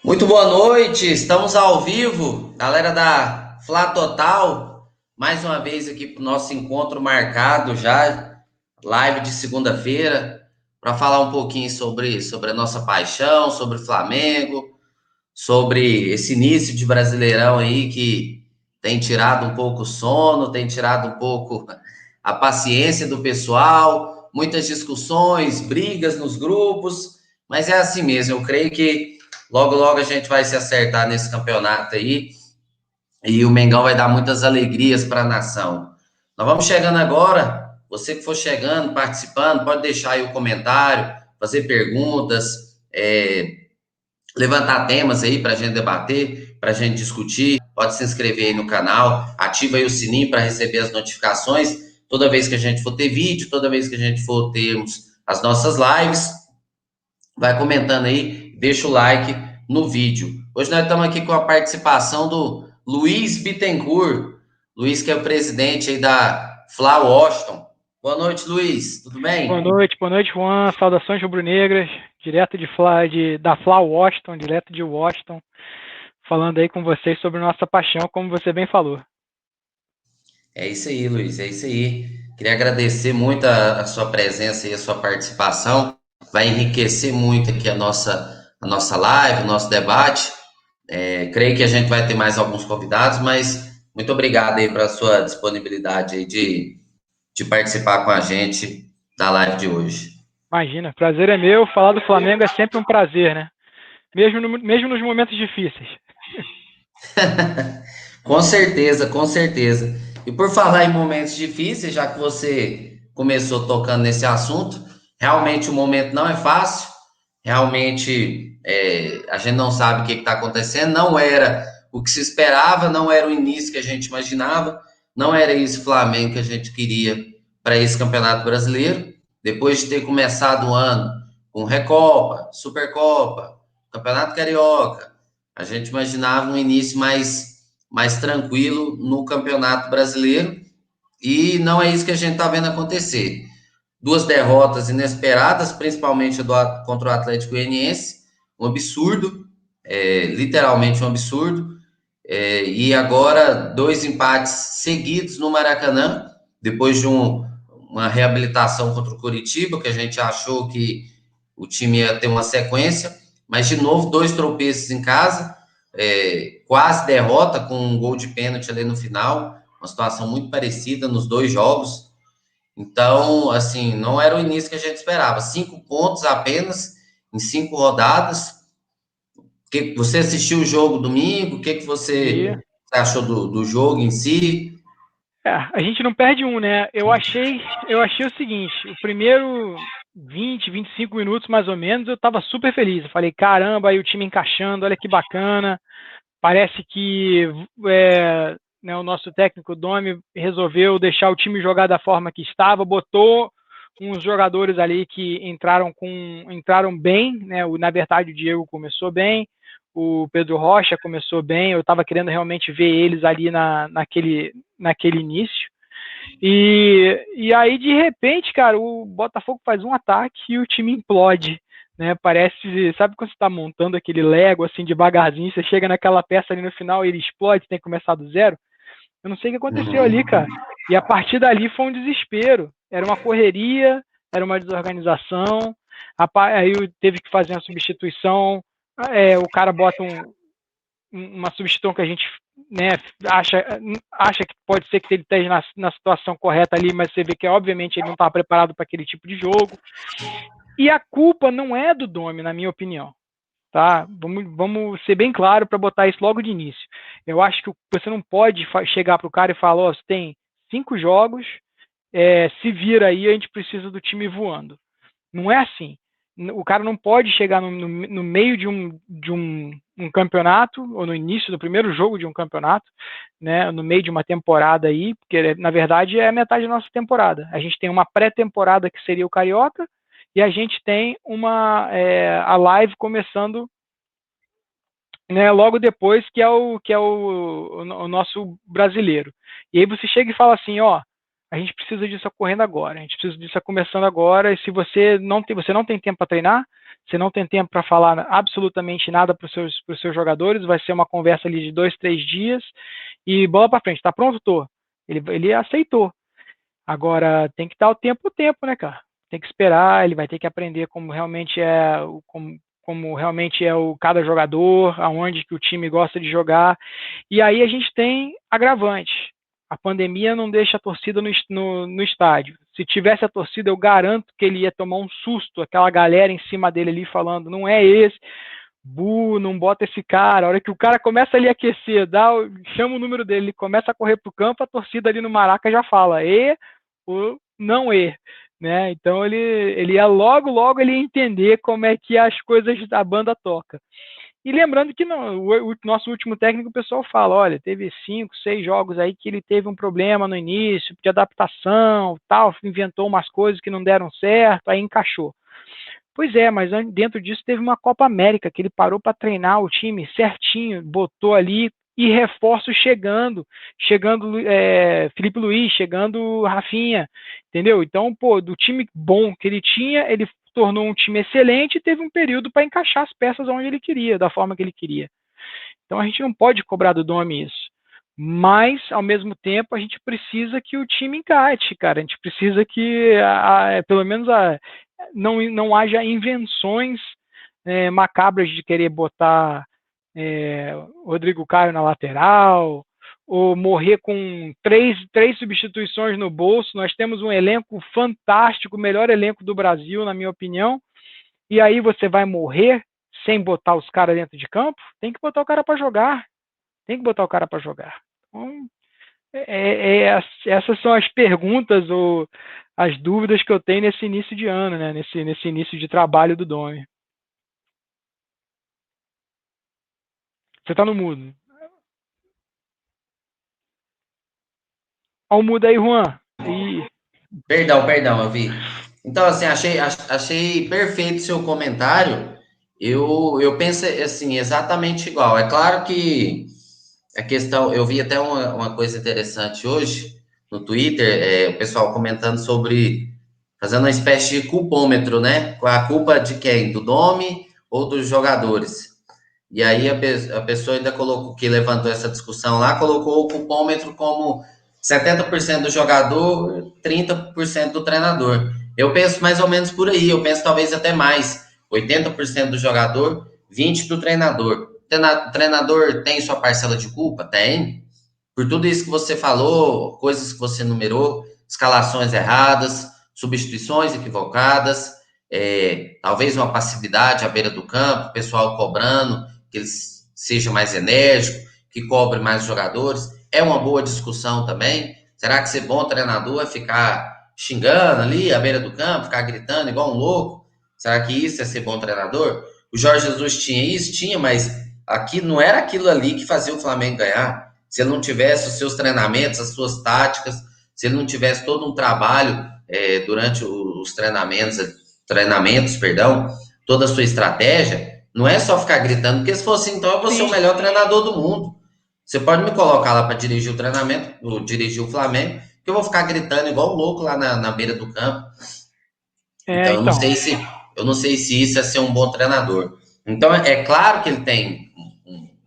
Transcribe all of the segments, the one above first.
Muito boa noite, estamos ao vivo, galera da Flá Total, mais uma vez aqui para o nosso encontro marcado já, live de segunda-feira, para falar um pouquinho sobre a nossa paixão, sobre o Flamengo, sobre esse início de Brasileirão aí que tem tirado um pouco o sono, tem tirado um pouco a paciência do pessoal, muitas discussões, brigas nos grupos, mas é assim mesmo. Eu creio que logo, logo a gente vai se acertar nesse campeonato aí e o Mengão vai dar muitas alegrias para a nação. Nós vamos chegando agora. Você que for chegando, participando, pode deixar aí o comentário, fazer perguntas, levantar temas aí para a gente debater, para a gente discutir. Pode se inscrever aí no canal, ativa aí o sininho para receber as notificações toda vez que a gente for ter vídeo, toda vez que a gente for termos as nossas lives. Vai comentando aí, deixa o like no vídeo. Hoje nós estamos aqui com a participação do Luiz Bittencourt, Luiz que é o presidente aí da Fla Washington. Boa noite, Luiz. Tudo bem? Boa noite, Juan. Saudações rubro-negras, direto da Fla Washington, direto de Washington, falando aí com vocês sobre nossa paixão, como você bem falou. É isso aí, Luiz, é isso aí. Queria agradecer muito a sua presença e a sua participação. Vai enriquecer muito aqui a nossa live, o nosso debate. Creio que a gente vai ter mais alguns convidados, mas muito obrigado aí pela sua disponibilidade aí de participar com a gente da live de hoje. Imagina, prazer é meu. Falar do Flamengo é sempre um prazer, né? Mesmo nos momentos difíceis. Com certeza, com certeza. E por falar em momentos difíceis, já que você começou tocando nesse assunto, realmente o momento não é fácil, realmente a gente não sabe o que está acontecendo, não era o que se esperava, não era o início que a gente imaginava, não era esse Flamengo que a gente queria para esse Campeonato Brasileiro. Depois de ter começado o ano com Recopa, Supercopa, Campeonato Carioca, a gente imaginava um início mais tranquilo no Campeonato Brasileiro e não é isso que a gente está vendo acontecer. Duas derrotas inesperadas, principalmente contra o Atlético Goianiense, um absurdo, literalmente um absurdo. E agora dois empates seguidos no Maracanã, depois de uma reabilitação contra o Curitiba, que a gente achou que o time ia ter uma sequência, mas de novo dois tropeços em casa, quase derrota com um gol de pênalti ali no final, uma situação muito parecida nos dois jogos. Então, assim, não era o início que a gente esperava. 5 pontos apenas em 5 rodadas. Você assistiu o jogo domingo? O que E você achou do jogo em si? a gente não perde um, né? Eu achei o seguinte, o primeiro 25 minutos mais ou menos, eu estava super feliz. Eu falei, caramba, aí o time encaixando, olha que bacana. Parece que né, o nosso técnico Domi resolveu deixar o time jogar da forma que estava, botou uns jogadores ali que entraram bem, né? Na verdade o Diego começou bem, o Pedro Rocha começou bem, eu estava querendo realmente ver eles ali naquele início. E aí, de repente, cara, o Botafogo faz um ataque e o time implode. Né? Parece, sabe quando você está montando aquele Lego assim devagarzinho, você chega naquela peça ali no final e ele explode, tem que começar do zero? Eu não sei o que aconteceu ali, Uhum. cara. E a partir dali foi um desespero. Era uma correria, era uma desorganização. Aí teve que fazer uma substituição. O cara bota uma substituição que a gente, né, acha que pode ser que ele esteja na situação correta ali, mas você vê que obviamente ele não estava preparado para aquele tipo de jogo. E a culpa não é do Domi, na minha opinião. Tá? Vamos ser bem claro para botar isso logo de início. Eu acho que você não pode chegar para o cara e falar: oh, você tem 5 jogos, se vira aí, a gente precisa do time voando. Não é assim. O cara não pode chegar no meio de um campeonato, ou no início do primeiro jogo de um campeonato, né, no meio de uma temporada aí, porque na verdade é a metade da nossa temporada. A gente tem uma pré-temporada que seria o Carioca, e a gente tem a live começando, né, logo depois, que é o nosso brasileiro. E aí você chega e fala assim, ó, a gente precisa disso ocorrendo agora, a gente precisa disso começando agora, e se você não tem tempo para treinar, você não tem tempo para falar absolutamente nada para os seus jogadores, vai ser uma conversa ali de 2, 3 dias, e bola para frente, tá pronto? Tô. Ele aceitou. Agora, tem que dar o tempo, né, cara? Tem que esperar, ele vai ter que aprender como realmente é o cada jogador, aonde que o time gosta de jogar. E aí a gente tem agravante. A pandemia não deixa a torcida no estádio. Se tivesse a torcida, eu garanto que ele ia tomar um susto, aquela galera em cima dele ali falando, não é esse, não bota esse cara. A hora que o cara começa ali a aquecer, chama o número dele, ele começa a correr pro campo, a torcida ali no Maraca já fala, ou não né? Então ele ia logo ele ia entender como é que as coisas da banda toca. E lembrando que o nosso último técnico, o pessoal fala, olha, teve 5, 6 jogos aí que ele teve um problema no início, de adaptação, tal, inventou umas coisas que não deram certo, aí encaixou. Pois é, mas dentro disso teve uma Copa América, que ele parou para treinar o time certinho, botou ali, e reforços chegando Felipe Luiz, chegando Rafinha, entendeu? Então, pô, do time bom que ele tinha, ele tornou um time excelente e teve um período para encaixar as peças onde ele queria, da forma que ele queria. Então a gente não pode cobrar do Domi isso. Mas, ao mesmo tempo, a gente precisa que o time encaixe, cara. A gente precisa que, pelo menos, não haja invenções macabras de querer botar Rodrigo Caio na lateral, ou morrer com três substituições no bolso. Nós temos um elenco fantástico, o melhor elenco do Brasil, na minha opinião, e aí você vai morrer sem botar os caras dentro de campo? Tem que botar o cara para jogar. Tem que botar o cara para jogar. Então, essas são as perguntas ou as dúvidas que eu tenho nesse início de ano, né? Nesse início de trabalho do Domi. Você tá no mudo. Olha o mudo aí, Juan. Perdão, eu vi. Então, assim, achei perfeito o seu comentário. Eu pensei, assim, exatamente igual. É claro que a questão, eu vi até uma coisa interessante hoje no Twitter, o pessoal comentando sobre, fazendo uma espécie de culpômetro, né? Com a culpa de quem? Do Domi ou dos jogadores? E aí a pessoa ainda colocou, que levantou essa discussão lá, colocou o culpômetro como 70% do jogador, 30% do treinador. Eu penso mais ou menos por aí, eu penso talvez até mais. 80% do jogador, 20% do treinador. O treinador tem sua parcela de culpa? Tem. Por tudo isso que você falou, coisas que você numerou, escalações erradas, substituições equivocadas, talvez uma passividade à beira do campo, pessoal cobrando, que ele seja mais enérgico, que cobre mais os jogadores. É uma boa discussão também. Será que ser bom treinador é ficar xingando ali à beira do campo, ficar gritando igual um louco? Será que isso é ser bom treinador? O Jorge Jesus tinha isso? Tinha, mas aqui não era aquilo ali que fazia o Flamengo ganhar. Se ele não tivesse os seus treinamentos, as suas táticas, se ele não tivesse todo um trabalho durante os treinamentos, perdão, toda a sua estratégia, não é só ficar gritando, porque se fosse então eu vou ser o melhor treinador do mundo. Você pode me colocar lá para dirigir o treinamento, dirigir o Flamengo, que eu vou ficar gritando igual louco lá na beira do campo. Então, eu não sei se isso é ser um bom treinador. Então, é claro que ele tem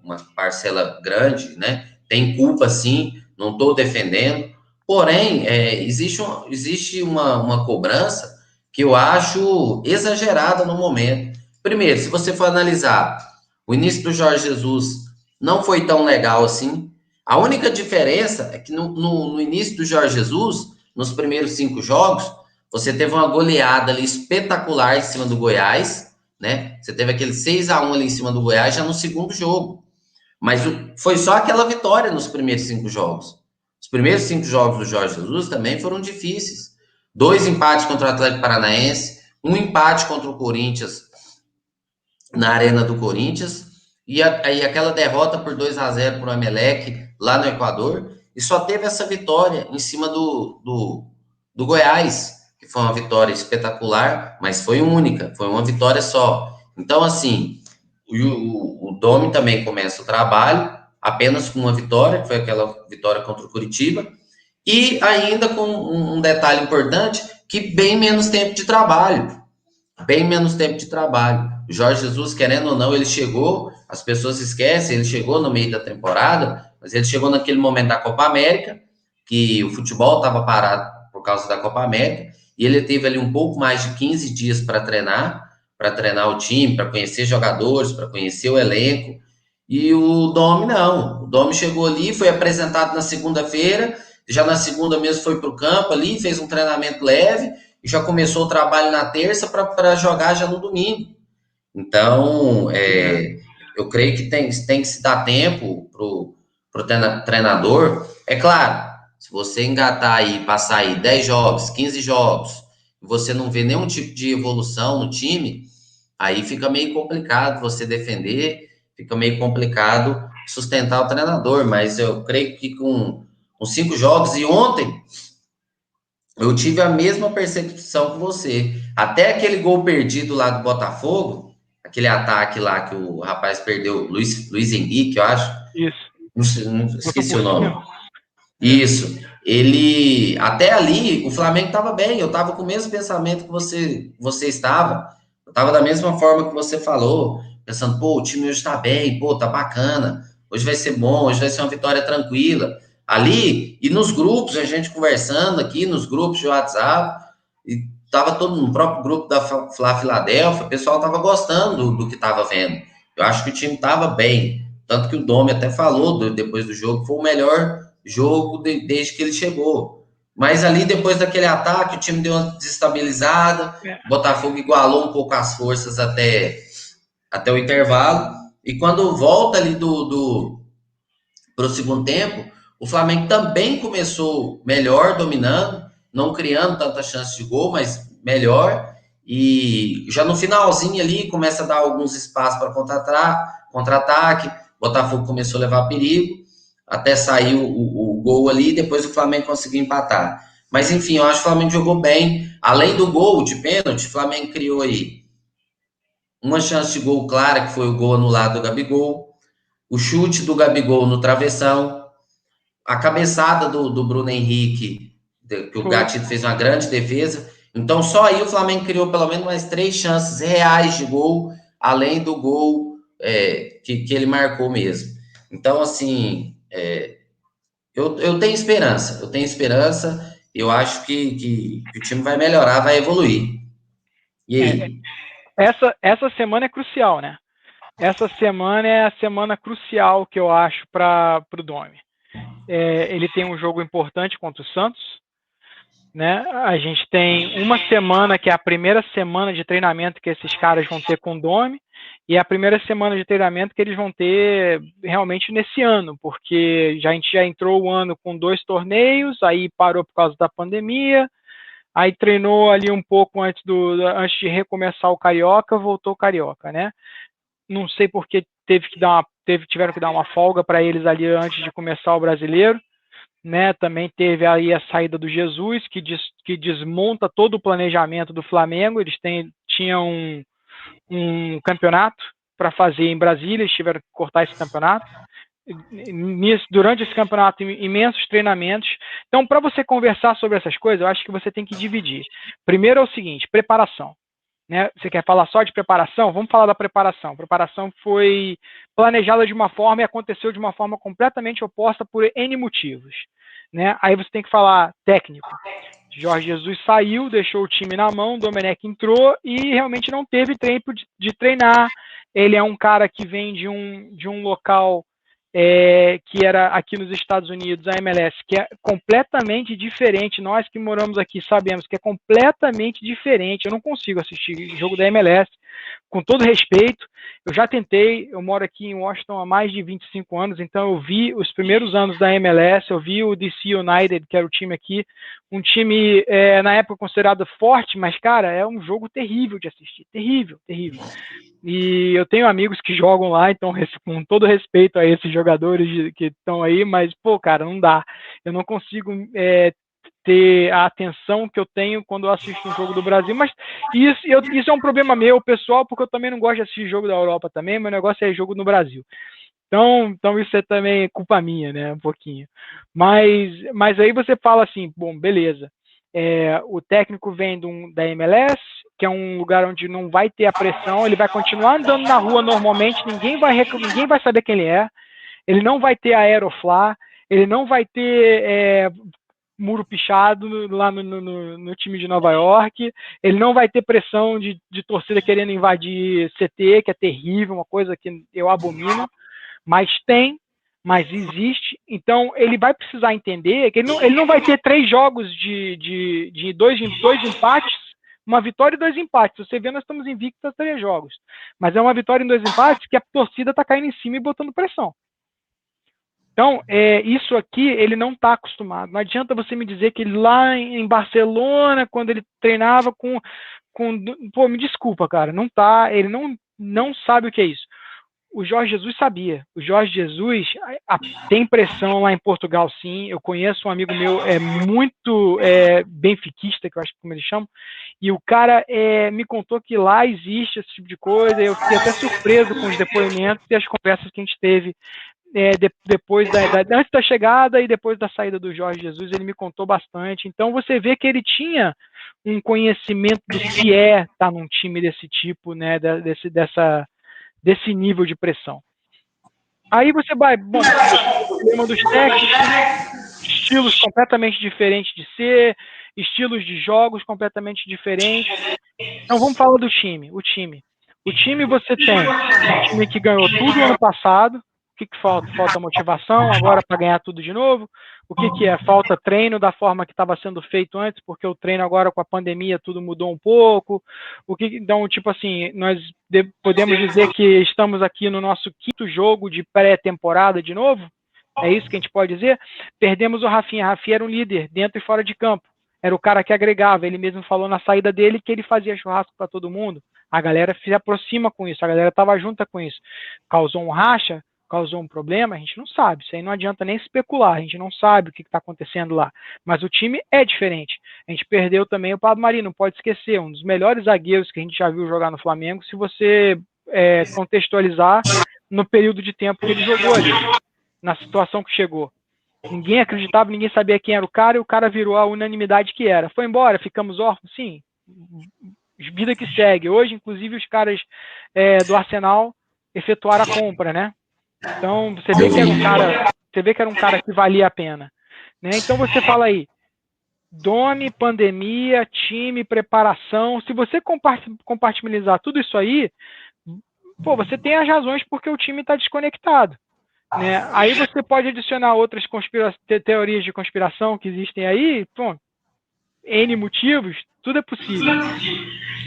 uma parcela grande, né? Tem culpa, sim, não estou defendendo. Porém, existe uma cobrança que eu acho exagerada no momento. Primeiro, se você for analisar, o início do Jorge Jesus não foi tão legal assim. A única diferença é que no início do Jorge Jesus, nos primeiros 5 jogos, você teve uma goleada ali espetacular em cima do Goiás, né? Você teve aquele 6-1 ali em cima do Goiás já no segundo jogo. Mas foi só aquela vitória nos primeiros 5 jogos. Os primeiros 5 jogos do Jorge Jesus também foram difíceis. 2 empates contra o Atlético Paranaense, um empate contra o Corinthians na Arena do Corinthians, e aí aquela derrota por 2-0 para o Emelec lá no Equador, e só teve essa vitória em cima do Goiás, que foi uma vitória espetacular, mas foi única, foi uma vitória só. Então, assim, o Domi também começa o trabalho apenas com uma vitória, que foi aquela vitória contra o Curitiba, e ainda com um detalhe importante, que bem menos tempo de trabalho. bem menos tempo de trabalho. O Jorge Jesus, querendo ou não, ele chegou, as pessoas esquecem, ele chegou no meio da temporada, mas ele chegou naquele momento da Copa América, que o futebol estava parado por causa da Copa América, e ele teve ali um pouco mais de 15 dias para treinar o time, para conhecer jogadores, para conhecer o elenco. E o Domi não. O Domi chegou ali, foi apresentado na segunda-feira, já na segunda mesmo foi para o campo ali, fez um treinamento leve, e já começou o trabalho na terça para jogar já no domingo. Então, eu creio que tem que se dar tempo para o treinador. É claro, se você engatar aí, passar aí 10 jogos, 15 jogos, e você não vê nenhum tipo de evolução no time, aí fica meio complicado você defender, fica meio complicado sustentar o treinador. Mas eu creio que com 5 jogos, e ontem eu tive a mesma percepção que você. Até aquele gol perdido lá do Botafogo, aquele ataque lá que o rapaz perdeu, Luiz Henrique, eu acho. Isso. Não Botou esqueci por o nome. cima. É. Isso. Ele. Até ali, o Flamengo estava bem. Eu estava com o mesmo pensamento que você estava. Eu estava da mesma forma que você falou. Pensando, pô, o time hoje está bem, pô, tá bacana. Hoje vai ser bom, hoje vai ser uma vitória tranquila. Ali, e nos grupos, a gente conversando aqui, nos grupos de WhatsApp, e tava todo no próprio grupo da Flá Filadélfia, o pessoal tava gostando do que tava vendo. Eu acho que o time tava bem. Tanto que o Domi até falou depois do jogo, foi o melhor jogo desde que ele chegou. Mas ali, depois daquele ataque, o time deu uma desestabilizada, É. o Botafogo igualou um pouco as forças até o intervalo, e quando volta ali para o segundo tempo, o Flamengo também começou melhor, dominando, não criando tanta chance de gol, mas melhor, e já no finalzinho ali começa a dar alguns espaços para contra-ataque, o Botafogo começou a levar perigo, até sair o gol ali, e depois o Flamengo conseguiu empatar. Mas enfim, eu acho que o Flamengo jogou bem. Além do gol de pênalti, o Flamengo criou aí uma chance de gol clara, que foi o gol anulado do Gabigol, o chute do Gabigol no travessão, a cabeçada do Bruno Henrique, que o Foi. Gatito fez uma grande defesa. Então, só aí o Flamengo criou pelo menos mais 3 chances reais de gol, além do gol que ele marcou mesmo. Então, assim, eu tenho esperança, eu acho que o time vai melhorar, vai evoluir. E É, aí? essa semana é crucial, né? Essa semana é a semana crucial que eu acho para o Domi. Ele tem um jogo importante contra o Santos, né? A gente tem uma semana que é a primeira semana de treinamento que esses caras vão ter com o Domi, e é a primeira semana de treinamento que eles vão ter realmente nesse ano, porque a gente já entrou o ano com 2 torneios, aí parou por causa da pandemia, aí treinou ali um pouco antes de recomeçar o Carioca, voltou o Carioca, né? Não sei porque tiveram que dar uma folga para eles ali antes de começar o Brasileiro, né? Também teve aí a saída do Jesus, que desmonta todo o planejamento do Flamengo. Eles tinham um campeonato para fazer em Brasília, eles tiveram que cortar esse campeonato. Durante esse campeonato, imensos treinamentos. Então, para você conversar sobre essas coisas, eu acho que você tem que dividir. Primeiro é o seguinte, preparação. Né? Você quer falar só de preparação? Vamos falar da preparação. A preparação foi planejada de uma forma e aconteceu de uma forma completamente oposta por N motivos. Né? Aí você tem que falar técnico. Jorge Jesus saiu, deixou o time na mão, Domenech entrou e realmente não teve tempo de treinar. Ele é um cara que vem de um local que era aqui nos Estados Unidos, a MLS, que é completamente diferente. Nós que moramos aqui sabemos que é completamente diferente. Eu não consigo assistir jogo da MLS, com todo respeito. Eu já tentei, eu moro aqui em Washington há mais de 25 anos, então eu vi os primeiros anos da MLS, eu vi o DC United, que era o time aqui, um time na época considerado forte, mas, cara, é um jogo terrível de assistir, terrível, terrível. E eu tenho amigos que jogam lá, então, com todo respeito a esses jogadores que estão aí, mas, pô, cara, não dá. Eu não consigo ter a atenção que eu tenho quando eu assisto um jogo do Brasil, mas isso é um problema meu, pessoal, porque eu também não gosto de assistir jogo da Europa também, meu negócio é jogo no Brasil. Então isso é também culpa minha, né, um pouquinho. Mas aí você fala assim, bom, beleza. O técnico vem da MLS, que é um lugar onde não vai ter a pressão, ele vai continuar andando na rua normalmente, ninguém vai saber quem ele não vai ter aeroflá, ele não vai ter muro pichado lá no time de Nova York, ele não vai ter pressão de torcida querendo invadir CT, que é terrível, uma coisa que eu abomino, mas existe. Então ele vai precisar entender que ele não vai ter 3 jogos de dois empates, uma vitória e 2 empates. Você vê, nós estamos invictos a 3 jogos, mas é uma vitória em 2 empates que a torcida está caindo em cima e botando pressão. Então, isso aqui ele não está acostumado. Não adianta você me dizer que ele lá em Barcelona, quando ele treinava com pô, me desculpa, cara, não tá, ele não sabe o que é isso. O Jorge Jesus sabia. O Jorge Jesus tem pressão lá em Portugal, sim. Eu conheço um amigo meu, muito benfiquista, que eu acho que como eles chamam, e o cara me contou que lá existe esse tipo de coisa. Eu fiquei até surpreso com os depoimentos e as conversas que a gente teve depois antes da chegada e depois da saída do Jorge Jesus. Ele me contou bastante. Então você vê que ele tinha um conhecimento do que estar num time desse tipo, né, desse nível de pressão. Aí você vai, problema dos técnicos, estilos completamente diferentes de ser, estilos de jogos completamente diferentes. Então vamos falar do time. O time você tem um time que ganhou tudo ano passado. O que falta? Falta motivação agora para ganhar tudo de novo. O que é? Falta treino da forma que estava sendo feito antes, porque o treino agora com a pandemia tudo mudou um pouco. Então, tipo assim, nós podemos dizer que estamos aqui no nosso 5º jogo de pré-temporada de novo? É isso que a gente pode dizer? Perdemos o Rafinha. Rafinha era um líder dentro e fora de campo. Era o cara que agregava. Ele mesmo falou na saída dele que ele fazia churrasco para todo mundo. A galera se aproxima com isso, a galera estava junta com isso. Causou um racha? Causou um problema? A gente não sabe. Isso aí não adianta nem especular. A gente não sabe o que está acontecendo lá. Mas o time é diferente. A gente perdeu também o Pablo Mari, não pode esquecer. Um dos melhores zagueiros que a gente já viu jogar no Flamengo, se você contextualizar no período de tempo que ele jogou ali, na situação que chegou. Ninguém acreditava, ninguém sabia quem era o cara, e o cara virou a unanimidade que era. Foi embora, ficamos órfãos? Sim. Vida que segue. Hoje, inclusive, os caras do Arsenal efetuaram a compra, né? Então, você vê que era um cara que valia a pena. Né? Então, você fala aí, Domi, pandemia, time, preparação. Se você compartimentalizar tudo isso aí, você tem as razões porque o time está desconectado. Né? Aí você pode adicionar outras teorias de conspiração que existem aí, N motivos, tudo é possível.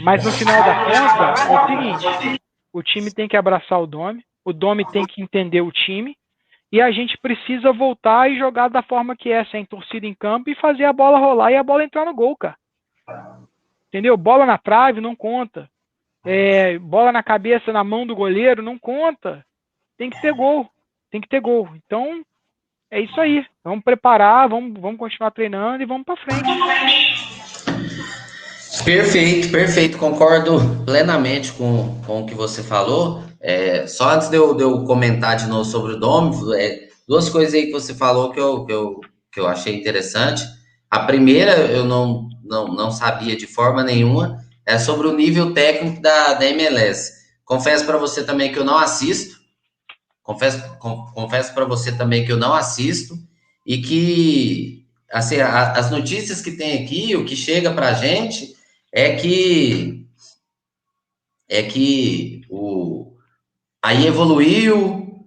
Mas no final da conta, é o seguinte, o time tem que abraçar o Domi tem que entender o time, e a gente precisa voltar e jogar da forma que é, sem torcida em campo, e fazer a bola rolar e a bola entrar no gol, cara. Entendeu? Bola na trave não conta. Bola na cabeça, na mão do goleiro, não conta. Tem que ter gol. Então, é isso aí. Vamos preparar, vamos continuar treinando e vamos para frente. Perfeito. Concordo plenamente com o que você falou. Só antes de eu comentar de novo sobre o Domi, 2 coisas aí que você falou que eu achei interessante. A primeira, eu não sabia de forma nenhuma, é sobre o nível técnico da MLS. Confesso para você também que eu não assisto. Confesso para você também que eu não assisto e que assim, as notícias que tem aqui, o que chega para a gente é que aí evoluiu,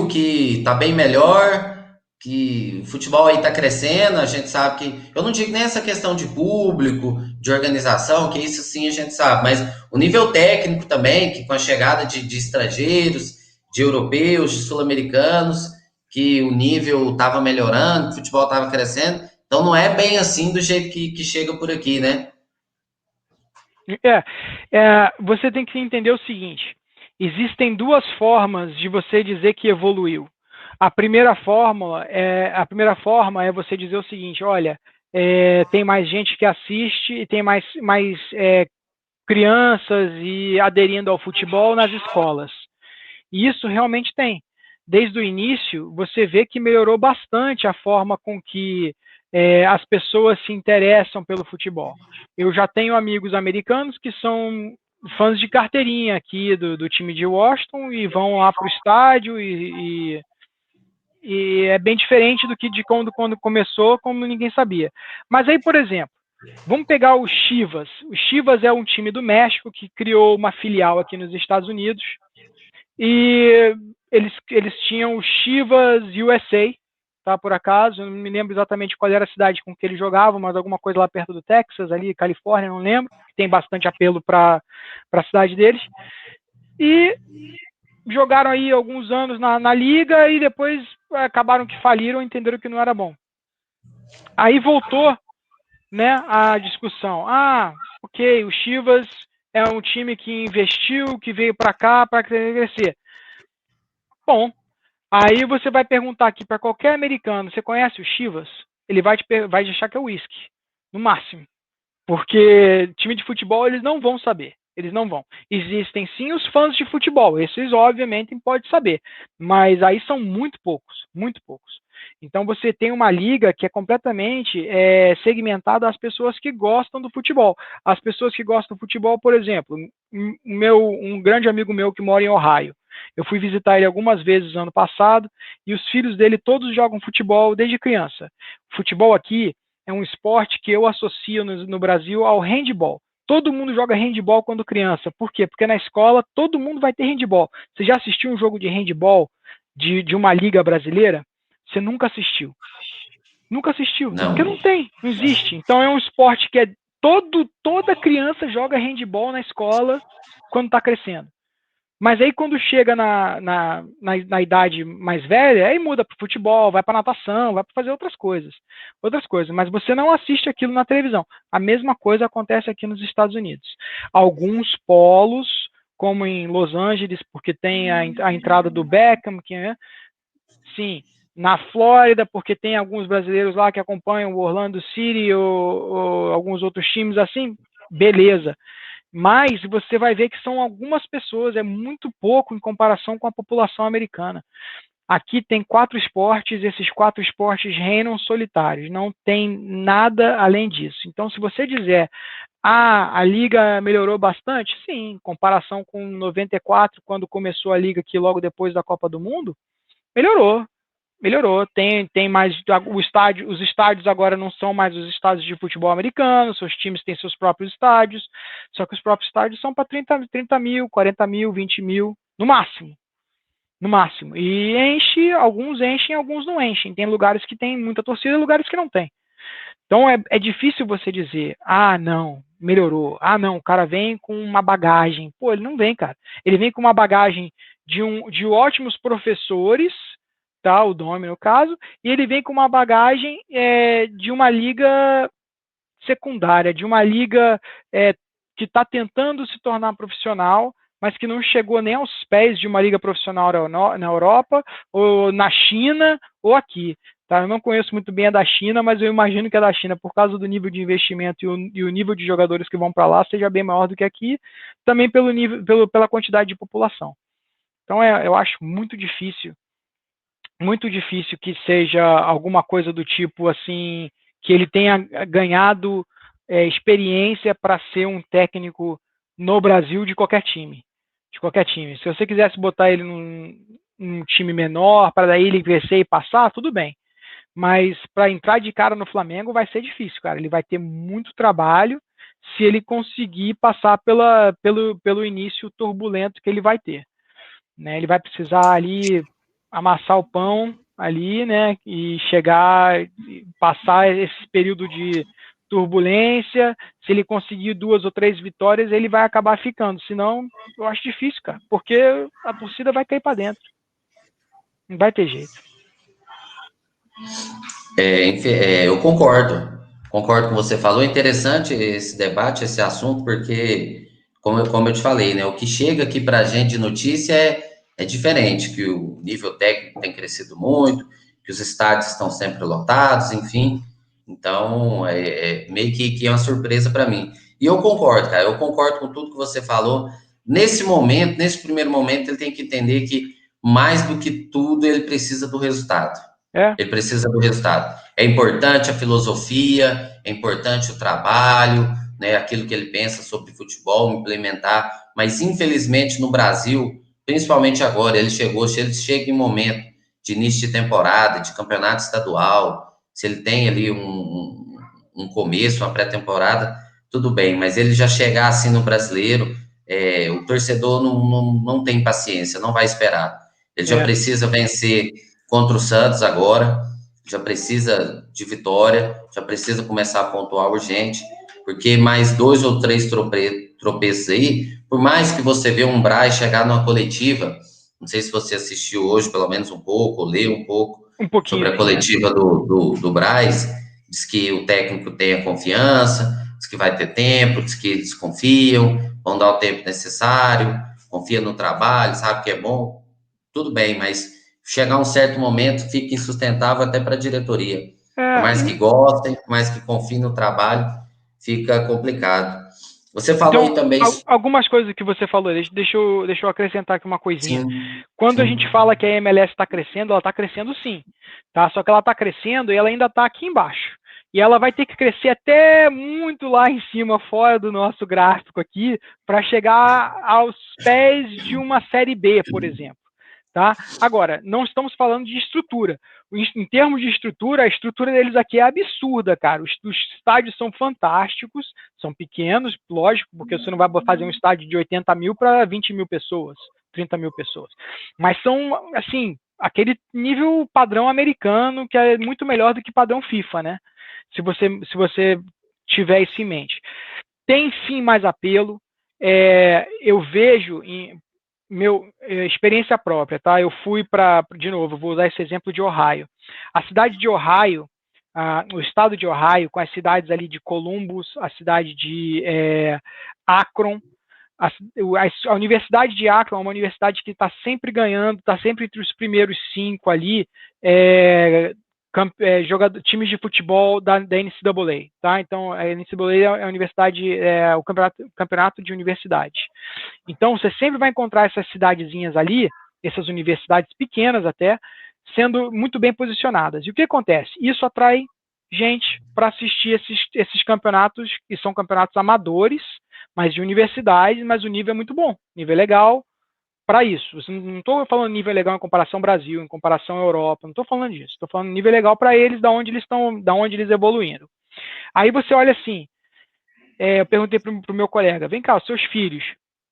que tá bem melhor, que o futebol aí tá crescendo, a gente sabe que, eu não digo nem essa questão de público, de organização, que isso sim a gente sabe, mas o nível técnico também, que com a chegada de estrangeiros, de europeus, de sul-americanos, que o nível tava melhorando, o futebol tava crescendo, então não é bem assim do jeito que chega por aqui, né? Você tem que entender o seguinte, existem 2 formas de você dizer que evoluiu. A primeira forma é você dizer o seguinte, olha, tem mais gente que assiste e tem mais crianças e aderindo ao futebol nas escolas. E isso realmente tem. Desde o início, você vê que melhorou bastante a forma com que as pessoas se interessam pelo futebol. Eu já tenho amigos americanos que são fãs de carteirinha aqui do time de Washington e vão lá para o estádio e é bem diferente do que de quando começou, como ninguém sabia. Mas aí, por exemplo, vamos pegar o Chivas. O Chivas é um time do México que criou uma filial aqui nos Estados Unidos e eles tinham o Chivas USA, tá, por acaso, eu não me lembro exatamente qual era a cidade com que eles jogavam, mas alguma coisa lá perto do Texas, ali, Califórnia, não lembro, tem bastante apelo para a cidade deles. E jogaram aí alguns anos na liga e depois acabaram que faliram e entenderam que não era bom. Aí voltou, né, a discussão. Ok, o Chivas é um time que investiu, que veio para cá para crescer. Bom, aí você vai perguntar aqui para qualquer americano, você conhece o Chivas? Ele vai te achar que é whisky, no máximo. Porque time de futebol eles não vão saber. Eles não vão. Existem sim os fãs de futebol. Esses, obviamente, podem saber. Mas aí são muito poucos. Muito poucos. Então você tem uma liga que é completamente segmentada às pessoas que gostam do futebol. As pessoas que gostam do futebol, por exemplo, um grande amigo meu que mora em Ohio. Eu fui visitar ele algumas vezes ano passado e os filhos dele todos jogam futebol desde criança. Futebol aqui é um esporte que eu associo no Brasil ao handball. Todo mundo joga handball quando criança. Por quê? Porque na escola todo mundo vai ter handball. Você já assistiu um jogo de handball de uma liga brasileira? Você nunca assistiu. Nunca assistiu. Não. Porque não tem, não existe. Então é um esporte que toda criança joga handball na escola quando está crescendo. Mas aí quando chega na idade mais velha, aí muda para futebol, vai para natação, vai para fazer outras coisas. Mas você não assiste aquilo na televisão. A mesma coisa acontece aqui nos Estados Unidos. Alguns polos, como em Los Angeles, porque tem a entrada do Beckham, que é, sim, na Flórida, porque tem alguns brasileiros lá que acompanham o Orlando City ou alguns outros times assim, beleza. Mas você vai ver que são algumas pessoas, é muito pouco em comparação com a população americana. Aqui tem 4 esportes, esses 4 esportes reinam solitários, não tem nada além disso. Então, se você dizer, a liga melhorou bastante, sim, em comparação com 94, quando começou a liga aqui logo depois da Copa do Mundo, melhorou. Tem mais os estádios agora não são mais os estádios de futebol americano, seus times têm seus próprios estádios, só que os próprios estádios são para 30 mil, 40 mil, 20 mil, no máximo, e alguns enchem, alguns não enchem, tem lugares que tem muita torcida e lugares que não tem. Então é difícil você dizer, não, melhorou, não, o cara vem com uma bagagem. Pô, ele não vem, cara, ele vem com uma bagagem de ótimos professores, tá, o Domi no caso, e ele vem com uma bagagem de uma liga secundária, de uma liga que está tentando se tornar profissional, mas que não chegou nem aos pés de uma liga profissional na Europa, ou na China, ou aqui. Tá? Eu não conheço muito bem a da China, mas eu imagino que a da China, por causa do nível de investimento e o nível de jogadores que vão para lá, seja bem maior do que aqui, também pela quantidade de população. Então eu acho muito difícil que seja alguma coisa do tipo assim, que ele tenha ganhado experiência para ser um técnico no Brasil de qualquer time. Se você quisesse botar ele num time menor, para daí ele crescer e passar, tudo bem. Mas para entrar de cara no Flamengo vai ser difícil, cara. Ele vai ter muito trabalho se ele conseguir passar pelo início turbulento que ele vai ter. Né? Ele vai precisar ali amassar o pão ali, né, e chegar, passar esse período de turbulência. Se ele conseguir 2 ou 3 vitórias, ele vai acabar ficando. Senão, eu acho difícil, cara, porque a torcida vai cair para dentro. Não vai ter jeito. Eu concordo com o que você falou. É interessante esse debate, esse assunto, porque, como eu te falei, né, o que chega aqui para a gente de notícia é diferente, que o nível técnico tem crescido muito, que os estádios estão sempre lotados, enfim. Então, meio que é uma surpresa para mim. E eu concordo, cara, eu concordo com tudo que você falou. Nesse momento, nesse primeiro momento, ele tem que entender que, mais do que tudo, ele precisa do resultado. É, Ele precisa do resultado. É importante a filosofia, é importante o trabalho, né, aquilo que ele pensa sobre futebol, implementar, mas infelizmente no Brasil, principalmente agora, ele chega em momento de início de temporada, de campeonato estadual, se ele tem ali um começo, uma pré-temporada, tudo bem, mas ele já chegar assim no brasileiro, o torcedor não tem paciência, não vai esperar. Ele já é. precisa vencer contra o Santos agora, já precisa de vitória, já precisa começar a pontuar urgente, porque mais dois ou três tropeços aí, por mais que você vê um Braz chegar numa coletiva, não sei se você assistiu hoje, pelo menos um pouco, ou leu um pouco Um pouquinho, sobre a sim, é. coletiva do Braz, diz que o técnico tem a confiança, diz que vai ter tempo, diz que eles confiam, vão dar o tempo necessário, confia no trabalho, sabe que é bom, tudo bem, mas chegar um certo momento fica insustentável até para a diretoria. Por É, mais que gostem, por mais que confiem no trabalho, fica complicado. Você falou aí então, também, algumas coisas que você falou, deixa eu acrescentar aqui uma coisinha. sim, Quando a gente sim, fala que a MLS está crescendo, ela está crescendo sim, tá? Só que ela está crescendo e ela ainda está aqui embaixo. E ela vai ter que crescer até muito lá em cima, fora do nosso gráfico aqui, para chegar aos pés de uma Série B, por exemplo. Tá? Agora, não estamos falando de estrutura. Em termos de estrutura, a estrutura deles aqui é absurda, cara. Os estádios são fantásticos, são pequenos, lógico, porque você não vai fazer um estádio de 80 mil para 20 mil pessoas, 30 mil pessoas. Mas são, assim, aquele nível padrão americano, que é muito melhor do que padrão FIFA, né? Se você tiver isso em mente. Tem sim mais apelo. Eu vejo experiência própria, tá? Eu fui de novo, vou usar esse exemplo de Ohio. A cidade de Ohio, o estado de Ohio, com as cidades ali de Columbus, a cidade de Akron, a Universidade de Akron é uma universidade que está sempre ganhando, está sempre entre os primeiros 5 ali, times de futebol da NCAA, tá? Então, a NCAA é a universidade, o campeonato de universidade. Então, você sempre vai encontrar essas cidadezinhas ali, essas universidades pequenas até, sendo muito bem posicionadas. E o que acontece? Isso atrai gente para assistir esses campeonatos, que são campeonatos amadores, mas de universidades, mas o nível é muito bom, nível é legal para isso. Não estou falando nível legal em comparação ao Brasil, em comparação à Europa, não estou falando disso. Estou falando nível legal para eles, da onde eles estão, da onde eles evoluindo. Aí você olha assim, eu perguntei para o meu colega, vem cá, os seus filhos,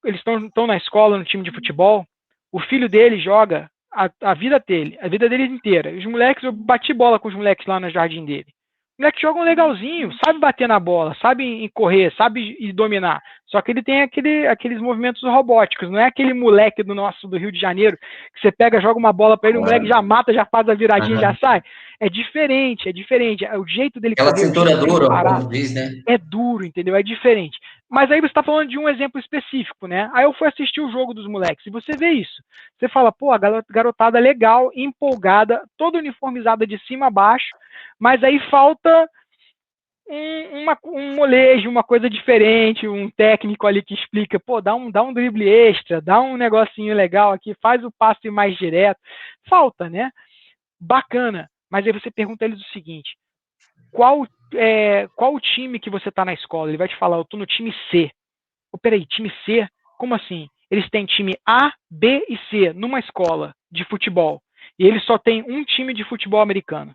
eles estão na escola, no time de futebol, o filho dele joga a vida dele inteira. Os moleques, eu bati bola com os moleques lá no jardim dele. Os moleques jogam legalzinho, sabe bater na bola, sabe correr, sabe dominar. Só que ele tem aqueles movimentos robóticos, não é aquele moleque do Rio de Janeiro, que você pega, joga uma bola para ele, o moleque já mata, já faz a viradinha, já uhum. sai. É diferente, é diferente. O jeito dele Aquela correr, o cintura jeito dele dura, parar, como diz, né? é duro, entendeu? É diferente. Mas aí você está falando de um exemplo específico, né? Aí eu fui assistir o jogo dos moleques e você vê isso. Você fala, pô, a garotada legal, empolgada, toda uniformizada de cima a baixo, mas aí falta um molejo, uma coisa diferente, um técnico ali que explica, pô, dá um drible extra, dá um negocinho legal aqui, faz o passe mais direto. Falta, né? Bacana. Mas aí você pergunta eles o seguinte: qual o time que você está na escola? Ele vai te falar, eu estou no time C. Oh, peraí, time C? Como assim? Eles têm time A, B e C numa escola de futebol. E eles só têm um time de futebol americano.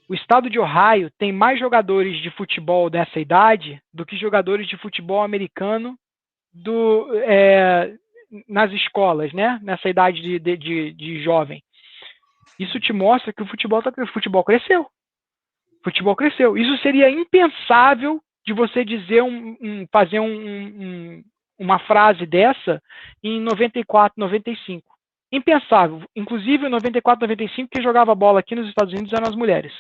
O estado de Ohio tem mais jogadores de futebol dessa idade do que jogadores de futebol americano nas escolas, né? Nessa idade de jovem. Isso te mostra que o futebol cresceu. Futebol cresceu. Isso seria impensável de você dizer fazer uma frase dessa em 94, 95. Impensável. Inclusive, em 94, 95, quem jogava bola aqui nos Estados Unidos eram as mulheres.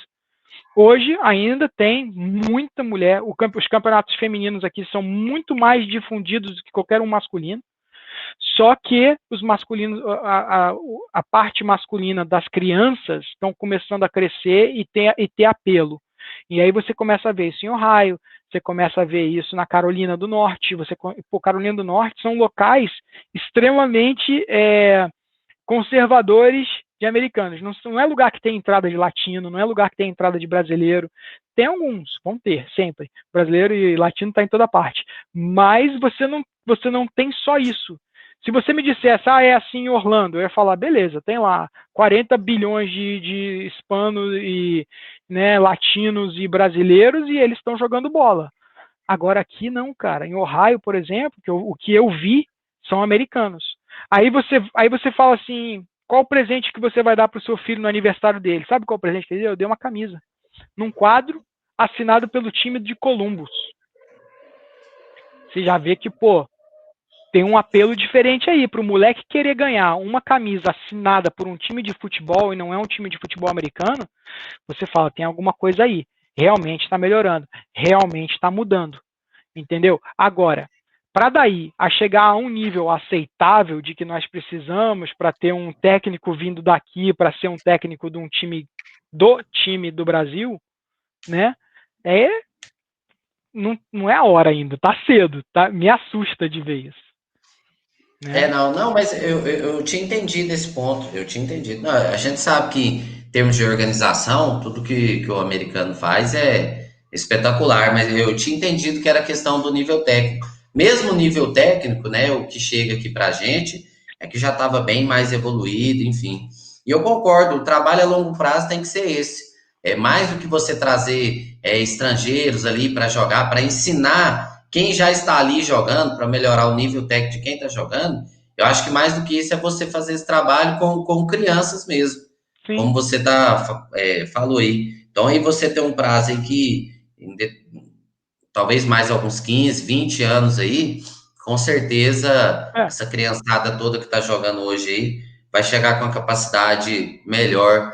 Hoje ainda tem muita mulher. Os campeonatos femininos aqui são muito mais difundidos do que qualquer um masculino. Só que os masculinos, a parte masculina das crianças estão começando a crescer e ter apelo. E aí você começa a ver isso em Ohio, você começa a ver isso na Carolina do Norte. Carolina do Norte são locais extremamente conservadores de americanos. Não é lugar que tem entrada de latino, não é lugar que tem entrada de brasileiro. Tem alguns, vão ter, sempre. Brasileiro e latino está em toda parte. Mas você não tem só isso. Se você me dissesse, é assim em Orlando, eu ia falar, beleza, tem lá 40 bilhões de hispanos e, né, latinos e brasileiros e eles estão jogando bola. Agora aqui não, cara. Em Ohio, por exemplo, o que eu vi são americanos. Aí você fala assim, qual o presente que você vai dar pro seu filho no aniversário dele? Sabe qual o presente que ele deu? Eu dei uma camisa. Num quadro assinado pelo time de Columbus. Você já vê que, pô, tem um apelo diferente aí pro moleque querer ganhar uma camisa assinada por um time de futebol e não é um time de futebol americano. Você fala, tem alguma coisa aí. Realmente está melhorando. Realmente está mudando. Entendeu? Agora, para daí a chegar a um nível aceitável de que nós precisamos para ter um técnico vindo daqui para ser um técnico de um time do Brasil, né? Não é a hora ainda, tá cedo, tá? Me assusta de vez, né? Não, mas eu tinha entendido esse ponto, eu tinha entendido. Não, a gente sabe que, em termos de organização, tudo que o americano faz é espetacular, mas eu tinha entendido que era questão do nível técnico. Mesmo o nível técnico, né, o que chega aqui pra gente, é que já estava bem mais evoluído, enfim. E eu concordo, o trabalho a longo prazo tem que ser esse. É mais do que você trazer estrangeiros ali para jogar, para ensinar quem já está ali jogando, para melhorar o nível técnico de quem está jogando. Eu acho que mais do que isso é você fazer esse trabalho com crianças mesmo, como Sim. você falou aí. Então aí você tem um prazo aí que talvez mais alguns 15, 20 anos aí, com certeza É. essa criançada toda que está jogando hoje aí vai chegar com a capacidade melhor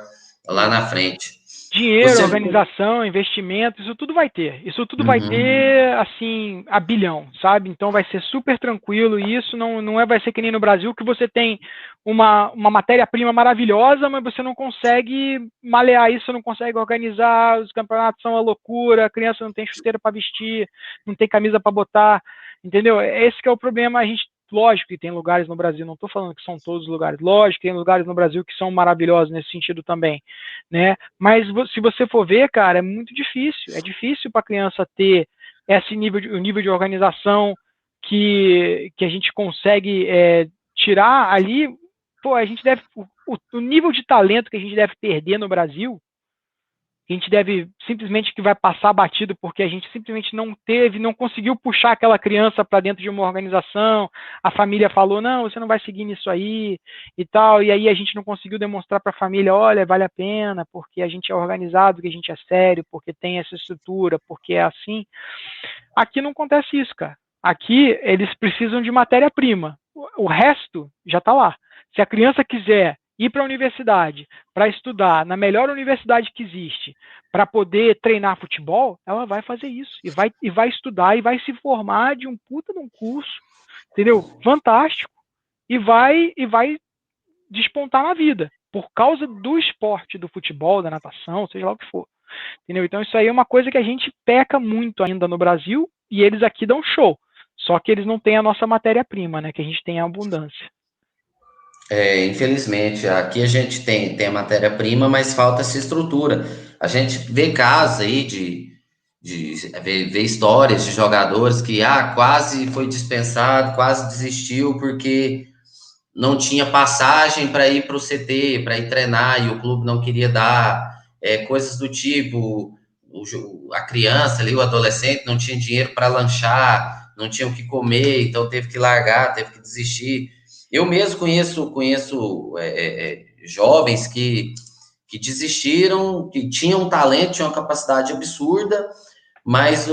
lá na frente. Dinheiro, Você. organização, investimento, isso tudo vai ter. Isso tudo vai Uhum. ter, assim, a bilhão, sabe? Então vai ser super tranquilo e isso não vai ser que nem no Brasil, que você tem uma matéria-prima maravilhosa, mas você não consegue malear isso, não consegue organizar, os campeonatos são uma loucura, a criança não tem chuteira para vestir, não tem camisa para botar, entendeu? Esse que é o problema, a gente lógico que tem lugares no Brasil, não estou falando que são todos os lugares, lógico que tem lugares no Brasil que são maravilhosos nesse sentido também, né? Mas se você for ver, cara, é muito difícil. É difícil para a criança ter esse o nível de organização que a gente consegue tirar ali. Pô, a gente deve o nível de talento que a gente deve perder no Brasil, a gente deve simplesmente que vai passar batido porque a gente simplesmente não conseguiu puxar aquela criança para dentro de uma organização, a família falou, não, você não vai seguir nisso aí e tal, e aí a gente não conseguiu demonstrar para a família, olha, vale a pena, porque a gente é organizado, porque a gente é sério, porque tem essa estrutura, porque é assim. Aqui não acontece isso, cara. Aqui eles precisam de matéria-prima, o resto já está lá. Se a criança quiser ir para a universidade para estudar na melhor universidade que existe, para poder treinar futebol, ela vai fazer isso. E vai estudar e vai se formar de um puta de um curso, entendeu? Fantástico. E vai despontar na vida. Por causa do esporte, do futebol, da natação, seja lá o que for. Entendeu? Então isso aí é uma coisa que a gente peca muito ainda no Brasil e eles aqui dão show. Só que eles não têm a nossa matéria-prima, né? Que a gente tem a abundância. Infelizmente, aqui a gente tem a matéria-prima, mas falta essa estrutura. A gente vê casos aí vê histórias de jogadores que quase foi dispensado, quase desistiu porque não tinha passagem para ir para o CT, para ir treinar, e o clube não queria dar, coisas do tipo, a criança ali, o adolescente, não tinha dinheiro para lanchar, não tinha o que comer, então teve que largar, teve que desistir. Eu mesmo conheço jovens que desistiram, que tinham talento, tinham uma capacidade absurda, mas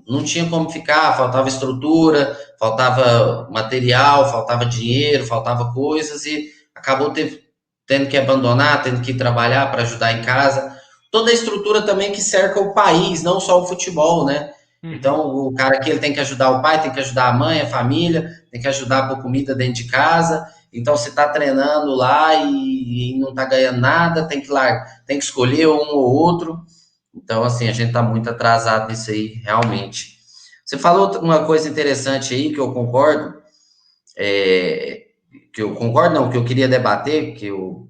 não tinha como ficar, faltava estrutura, faltava material, faltava dinheiro, faltava coisas e acabou tendo que abandonar, tendo que ir trabalhar para ajudar em casa. Toda a estrutura também que cerca o país, não só o futebol, né? Uhum. Então, o cara aqui ele tem que ajudar o pai, tem que ajudar a mãe, a família, tem que ajudar com comida dentro de casa. Então, você está treinando lá e não está ganhando nada, tem que escolher um ou outro. Então, assim, a gente está muito atrasado nisso aí, realmente. Você falou uma coisa interessante aí que eu concordo, que eu concordo, não, que eu queria debater, que eu